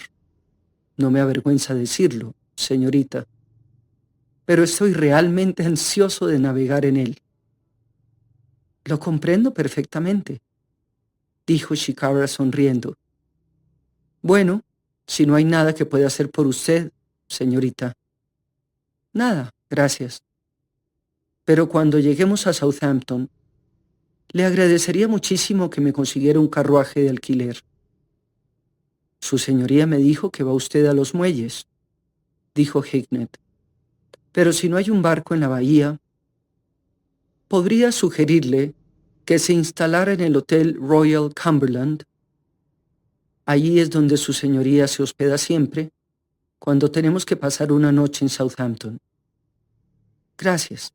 No me avergüenza decirlo, señorita, pero estoy realmente ansioso de navegar en él». «Lo comprendo perfectamente», dijo Shikara sonriendo. «Bueno, si no hay nada que pueda hacer por usted, señorita». «Nada, gracias. Pero cuando lleguemos a Southampton, le agradecería muchísimo que me consiguiera un carruaje de alquiler». «Su señoría me dijo que va usted a los muelles», dijo Hignett. «Pero si no hay un barco en la bahía, podría sugerirle que se instalara en el Hotel Royal Cumberland. Allí es donde su señoría se hospeda siempre, cuando tenemos que pasar una noche en Southampton». «Gracias.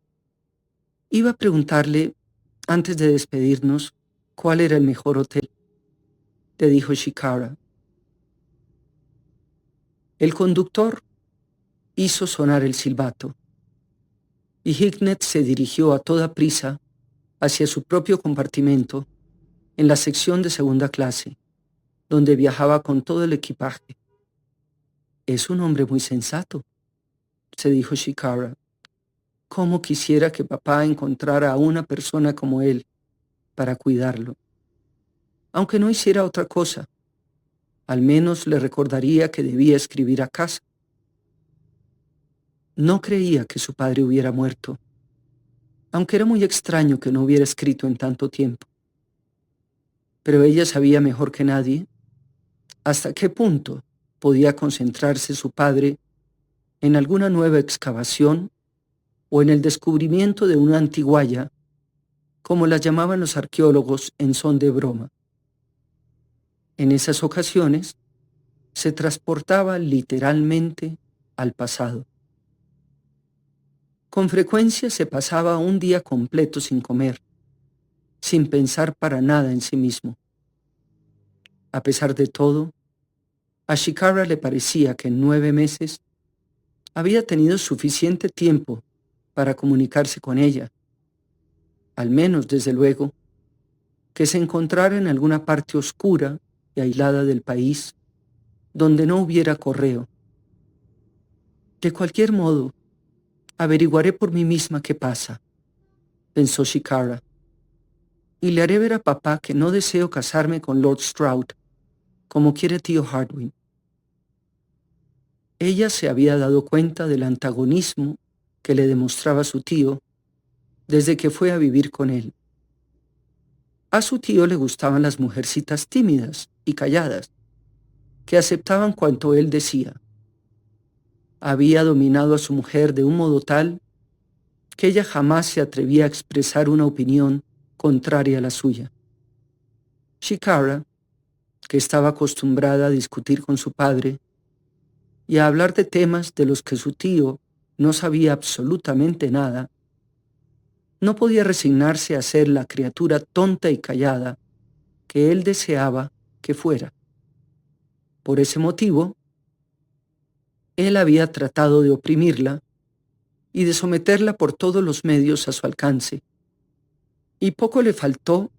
Iba a preguntarle, antes de despedirnos, cuál era el mejor hotel», le dijo Shikara. El conductor hizo sonar el silbato y Hignett se dirigió a toda prisa hacia su propio compartimento en la sección de segunda clase, donde viajaba con todo el equipaje. «Es un hombre muy sensato», se dijo Shikara. «Cómo quisiera que papá encontrara a una persona como él para cuidarlo. Aunque no hiciera otra cosa, al menos le recordaría que debía escribir a casa». No creía que su padre hubiera muerto, aunque era muy extraño que no hubiera escrito en tanto tiempo. Pero ella sabía mejor que nadie hasta qué punto podía concentrarse su padre en alguna nueva excavación o en el descubrimiento de una antiguaya, como la llamaban los arqueólogos en son de broma. En esas ocasiones se transportaba literalmente al pasado. Con frecuencia se pasaba un día completo sin comer, sin pensar para nada en sí mismo. A pesar de todo, a Shikara le parecía que en 9 meses había tenido suficiente tiempo para comunicarse con ella, al menos, desde luego, que se encontrara en alguna parte oscura y aislada del país, donde no hubiera correo. «De cualquier modo, averiguaré por mí misma qué pasa», pensó Shikara. y le haré ver a papá que no deseo casarme con Lord Stroud, como quiere tío Hardwin. Ella se había dado cuenta del antagonismo que le demostraba su tío desde que fue a vivir con él. A su tío le gustaban las mujercitas tímidas y calladas, que aceptaban cuanto él decía. Había dominado a su mujer de un modo tal que ella jamás se atrevía a expresar una opinión contraria a la suya. Shikara, que estaba acostumbrada a discutir con su padre y a hablar de temas de los que su tío no sabía absolutamente nada, no podía resignarse a ser la criatura tonta y callada que él deseaba que fuera. Por ese motivo, él había tratado de oprimirla y de someterla por todos los medios a su alcance, y poco le faltó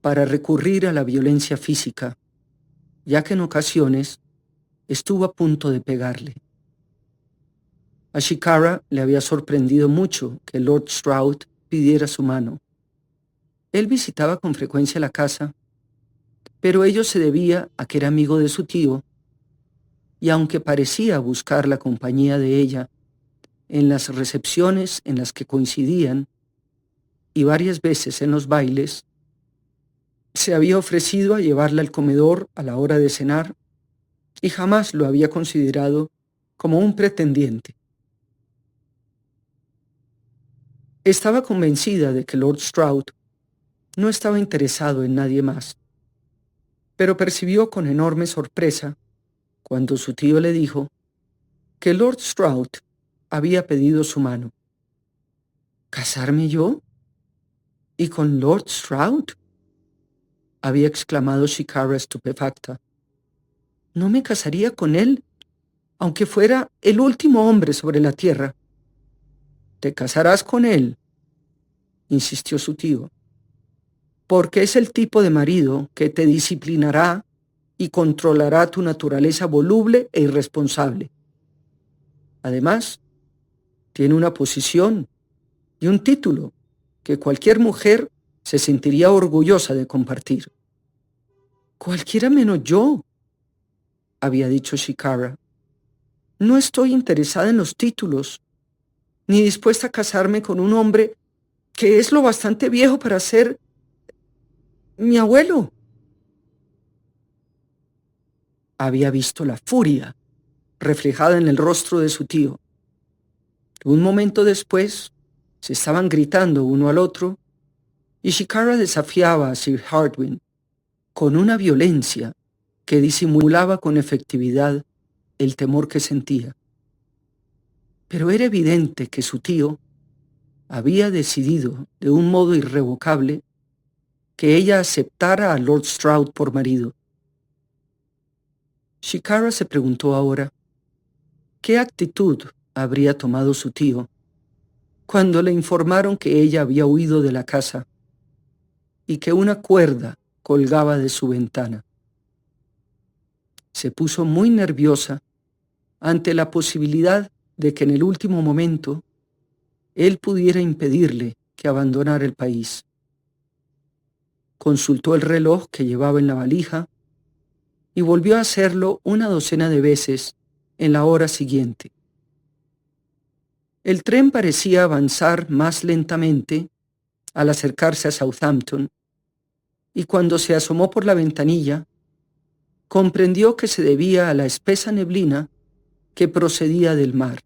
para recurrir a la violencia física, ya que en ocasiones estuvo a punto de pegarle. A Shikara le había sorprendido mucho que Lord Stroud pidiera su mano. Él visitaba con frecuencia la casa, pero ello se debía a que era amigo de su tío, y aunque parecía buscar la compañía de ella en las recepciones en las que coincidían y varias veces en los bailes, se había ofrecido a llevarla al comedor a la hora de cenar y jamás lo había considerado como un pretendiente. Estaba convencida de que Lord Stroud no estaba interesado en nadie más, pero percibió con enorme sorpresa cuando su tío le dijo que Lord Stroud había pedido su mano. ¿Casarme yo? ¿Y con Lord Stroud?, había exclamado Shikara estupefacta. No me casaría con él, aunque fuera el último hombre sobre la tierra. Te casarás con él, insistió su tío, porque es el tipo de marido que te disciplinará y controlará tu naturaleza voluble e irresponsable. Además, tiene una posición y un título que cualquier mujer se sentiría orgullosa de compartir. Cualquiera menos yo, había dicho Shikara. No estoy interesada en los títulos, ni dispuesta a casarme con un hombre que es lo bastante viejo para ser mi abuelo. Había visto la furia reflejada en el rostro de su tío. Un momento después, se estaban gritando uno al otro, y Shikara desafiaba a Sir Hardwin con una violencia que disimulaba con efectividad el temor que sentía. Pero era evidente que su tío había decidido de un modo irrevocable que ella aceptara a Lord Stroud por marido. Shikara se preguntó ahora qué actitud habría tomado su tío cuando le informaron que ella había huido de la casa y que una cuerda colgaba de su ventana. Se puso muy nerviosa ante la posibilidad de que en el último momento él pudiera impedirle que abandonara el país. Consultó el reloj que llevaba en la valija y volvió a hacerlo una docena de veces en la hora siguiente. El tren parecía avanzar más lentamente al acercarse a Southampton, y cuando se asomó por la ventanilla, comprendió que se debía a la espesa neblina que procedía del mar.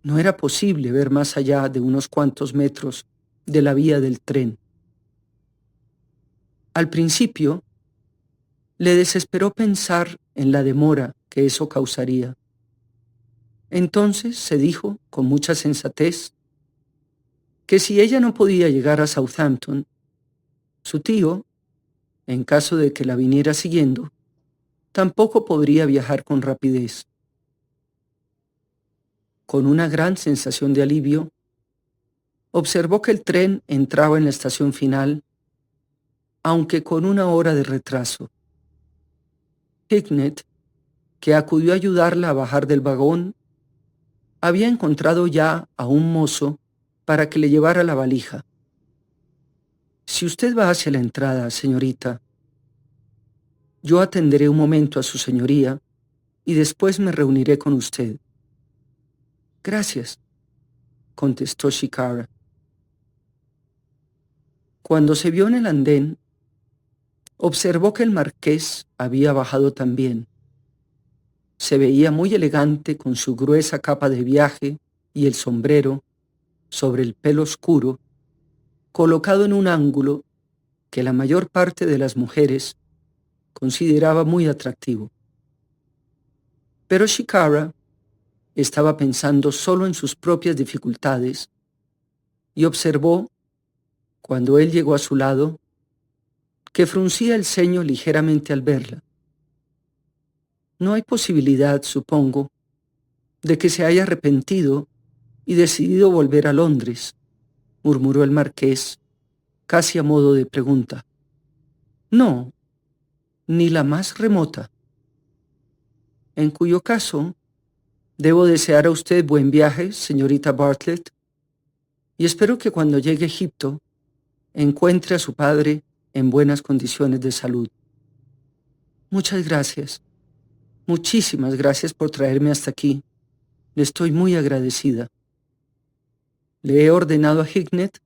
No era posible ver más allá de unos cuantos metros de la vía del tren. Al principio, le desesperó pensar en la demora que eso causaría. Entonces se dijo, con mucha sensatez, que si ella no podía llegar a Southampton, su tío, en caso de que la viniera siguiendo, tampoco podría viajar con rapidez. Con una gran sensación de alivio, observó que el tren entraba en la estación final, aunque con una hora de retraso. Hicknet, que acudió a ayudarla a bajar del vagón, había encontrado ya a un mozo para que le llevara la valija. Si usted va hacia la entrada, señorita, yo atenderé un momento a su señoría y después me reuniré con usted. Gracias, contestó Shikara. Cuando se vio en el andén, observó que el marqués había bajado también. Se veía muy elegante con su gruesa capa de viaje y el sombrero sobre el pelo oscuro, colocado en un ángulo que la mayor parte de las mujeres consideraba muy atractivo. Pero Shikara estaba pensando solo en sus propias dificultades y observó, cuando él llegó a su lado, que fruncía el ceño ligeramente al verla. No hay posibilidad, supongo, de que se haya arrepentido y decidido volver a Londres, murmuró el marqués, casi a modo de pregunta. No, ni la más remota. En cuyo caso, debo desear a usted buen viaje, señorita Bartlett, y espero que cuando llegue a Egipto encuentre a su padre en buenas condiciones de salud. Muchas gracias, muchísimas gracias por traerme hasta aquí. Le estoy muy agradecida. Le he ordenado a Hicknet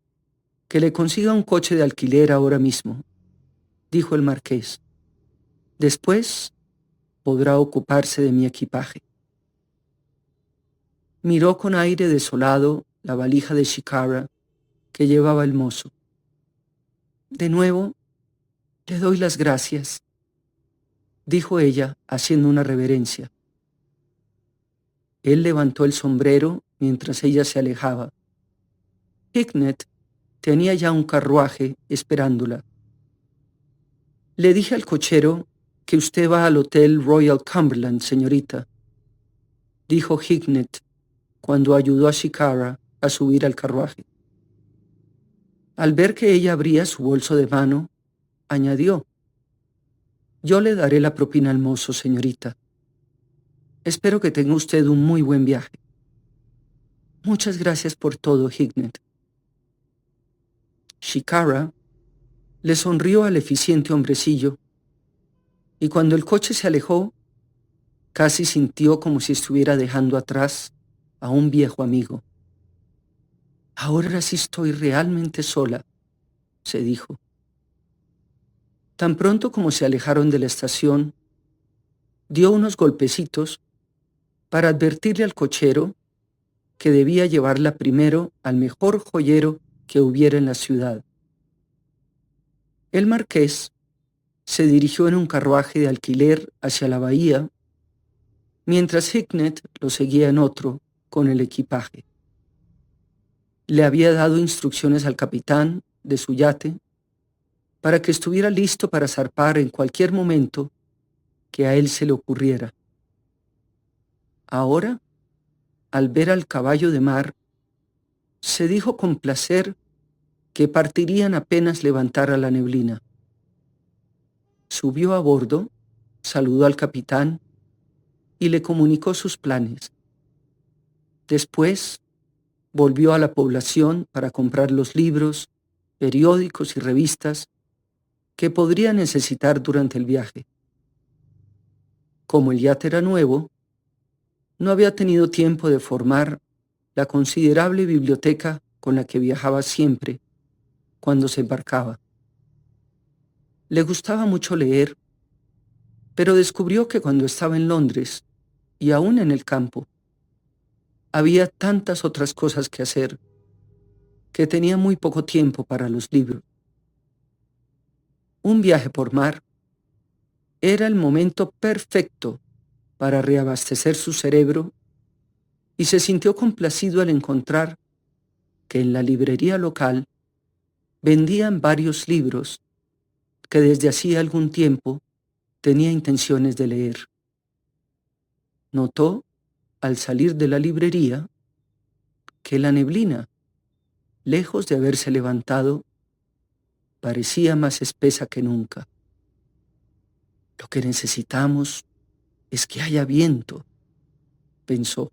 que le consiga un coche de alquiler ahora mismo, dijo el marqués. Después podrá ocuparse de mi equipaje. Miró con aire desolado la valija de Shikara que llevaba el mozo. De nuevo, le doy las gracias, dijo ella haciendo una reverencia. Él levantó el sombrero mientras ella se alejaba. Hicknet tenía ya un carruaje esperándola. Le dije al cochero que usted va al Hotel Royal Cumberland, señorita, dijo Hicknet cuando ayudó a Shikara a subir al carruaje. Al ver que ella abría su bolso de mano, añadió: yo le daré la propina al mozo, señorita. Espero que tenga usted un muy buen viaje. Muchas gracias por todo, Hicknet. Shikara le sonrió al eficiente hombrecillo, y cuando el coche se alejó, casi sintió como si estuviera dejando atrás a un viejo amigo. Ahora sí estoy realmente sola, se dijo. Tan pronto como se alejaron de la estación, dio unos golpecitos para advertirle al cochero que debía llevarla primero al mejor joyero que hubiera en la ciudad. El marqués se dirigió en un carruaje de alquiler hacia la bahía, mientras Hicknet lo seguía en otro con el equipaje. Le había dado instrucciones al capitán de su yate para que estuviera listo para zarpar en cualquier momento que a él se le ocurriera. Ahora, al ver al caballo de mar, se dijo con placer que partirían apenas levantara la neblina. Subió a bordo, saludó al capitán y le comunicó sus planes. Después volvió a la población para comprar los libros, periódicos y revistas que podría necesitar durante el viaje. Como el yate era nuevo, no había tenido tiempo de formar la considerable biblioteca con la que viajaba siempre cuando se embarcaba. Le gustaba mucho leer, pero descubrió que cuando estaba en Londres y aún en el campo, había tantas otras cosas que hacer que tenía muy poco tiempo para los libros. Un viaje por mar era el momento perfecto para reabastecer su cerebro y se sintió complacido al encontrar que en la librería local vendían varios libros que desde hacía algún tiempo tenía intenciones de leer. Notó, al salir de la librería, que la neblina, lejos de haberse levantado, parecía más espesa que nunca. Lo que necesitamos es que haya viento, pensó.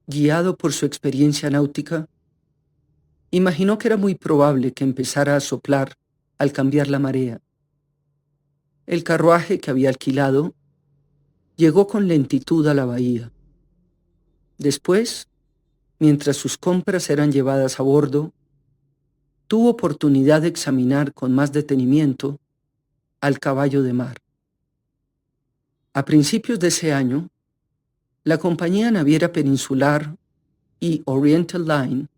Guiado por su experiencia náutica, Imaginó que era muy probable que empezara a soplar al cambiar la marea. El carruaje que había alquilado llegó con lentitud a la bahía. Después, mientras sus compras eran llevadas a bordo, tuvo oportunidad de examinar con más detenimiento al caballo de mar. A principios de ese año, la compañía naviera peninsular y Oriental Line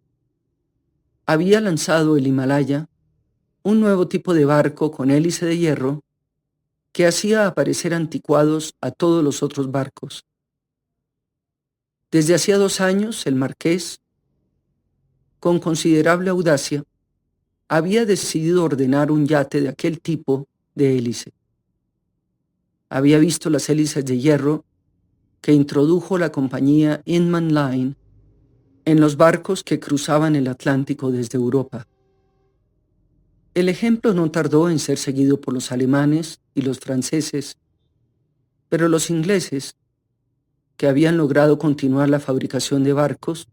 había lanzado el Himalaya, un nuevo tipo de barco con hélice de hierro que hacía aparecer anticuados a todos los otros barcos. Desde hacía 2 años, el marqués, con considerable audacia, había decidido ordenar un yate de aquel tipo de hélice. Había visto las hélices de hierro que introdujo la compañía Inman Line en los barcos que cruzaban el Atlántico desde Europa. El ejemplo no tardó en ser seguido por los alemanes y los franceses, pero los ingleses, que habían logrado continuar la fabricación de barcos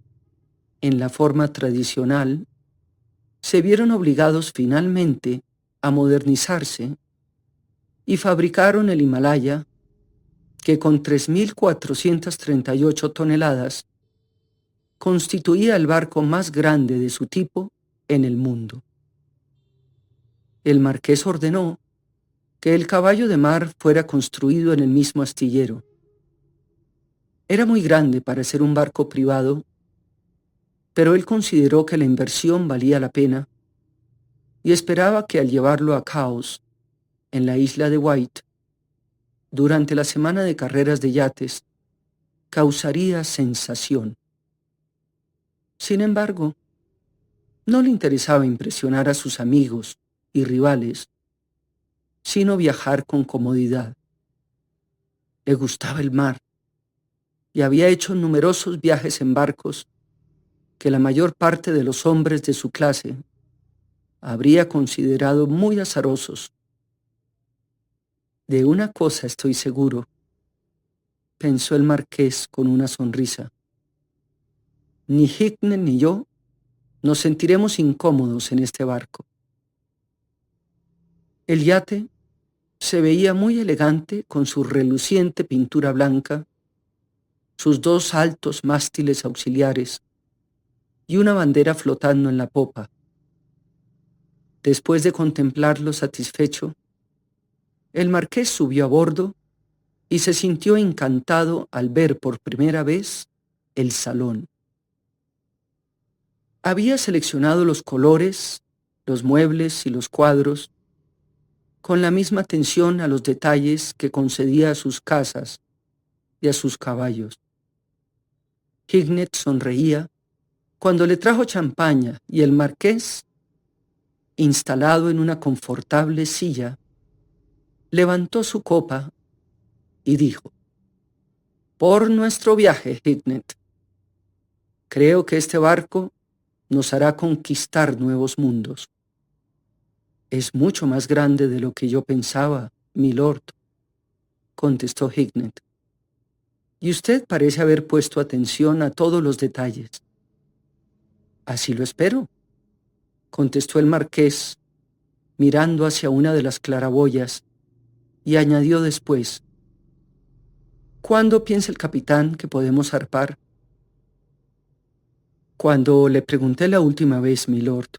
en la forma tradicional, se vieron obligados finalmente a modernizarse y fabricaron el Himalaya, que con 3.438 toneladas constituía el barco más grande de su tipo en el mundo. El marqués ordenó que el caballo de mar fuera construido en el mismo astillero. Era muy grande para ser un barco privado, pero él consideró que la inversión valía la pena y esperaba que al llevarlo a Cowes, en la isla de Wight, durante la semana de carreras de yates, causaría sensación. Sin embargo, no le interesaba impresionar a sus amigos y rivales, sino viajar con comodidad. Le gustaba el mar y había hecho numerosos viajes en barcos que la mayor parte de los hombres de su clase habría considerado muy azarosos. De una cosa estoy seguro, pensó el marqués con una sonrisa. Ni Hickman ni yo nos sentiremos incómodos en este barco. El yate se veía muy elegante con su reluciente pintura blanca, sus 2 altos mástiles auxiliares y una bandera flotando en la popa. Después de contemplarlo satisfecho, el marqués subió a bordo y se sintió encantado al ver por primera vez el salón. Había seleccionado los colores, los muebles y los cuadros con la misma atención a los detalles que concedía a sus casas y a sus caballos. Hignett sonreía cuando le trajo champaña y el marqués, instalado en una confortable silla, levantó su copa y dijo: «Por nuestro viaje, Hignett. Creo que este barco nos hará conquistar nuevos mundos». «Es mucho más grande de lo que yo pensaba, milord», contestó Hignett. «Y usted parece haber puesto atención a todos los detalles». «Así lo espero», contestó el marqués, mirando hacia una de las claraboyas, y añadió después: «¿Cuándo piensa el capitán que podemos zarpar?» «Cuando le pregunté la última vez, milord,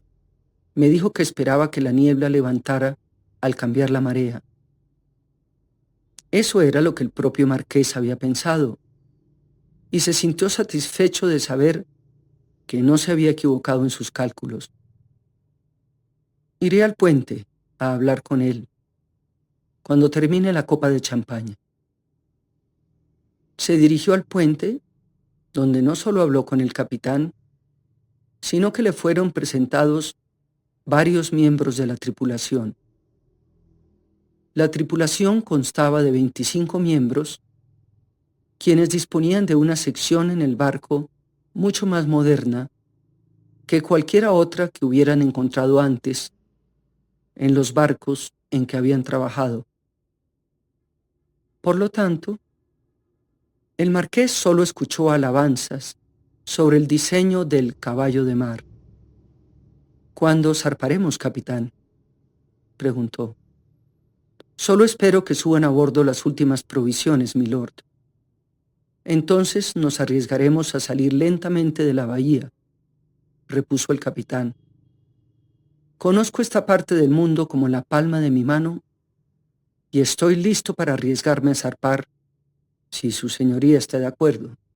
me dijo que esperaba que la niebla levantara al cambiar la marea». Eso era lo que el propio marqués había pensado, y se sintió satisfecho de saber que no se había equivocado en sus cálculos. «Iré al puente a hablar con él cuando termine la copa de champaña». Se dirigió al puente, donde no solo habló con el capitán, sino que le fueron presentados varios miembros de la tripulación. La tripulación constaba de 25 miembros, quienes disponían de una sección en el barco mucho más moderna que cualquiera otra que hubieran encontrado antes en los barcos en que habían trabajado. Por lo tanto, el marqués solo escuchó alabanzas sobre el diseño del caballo de mar. ¿Cuándo zarparemos, capitán?, preguntó. Solo espero que suban a bordo las últimas provisiones, milord. Entonces nos arriesgaremos a salir lentamente de la bahía, repuso el capitán. Conozco esta parte del mundo como la palma de mi mano y estoy listo para arriesgarme a zarpar, si su señoría está de acuerdo.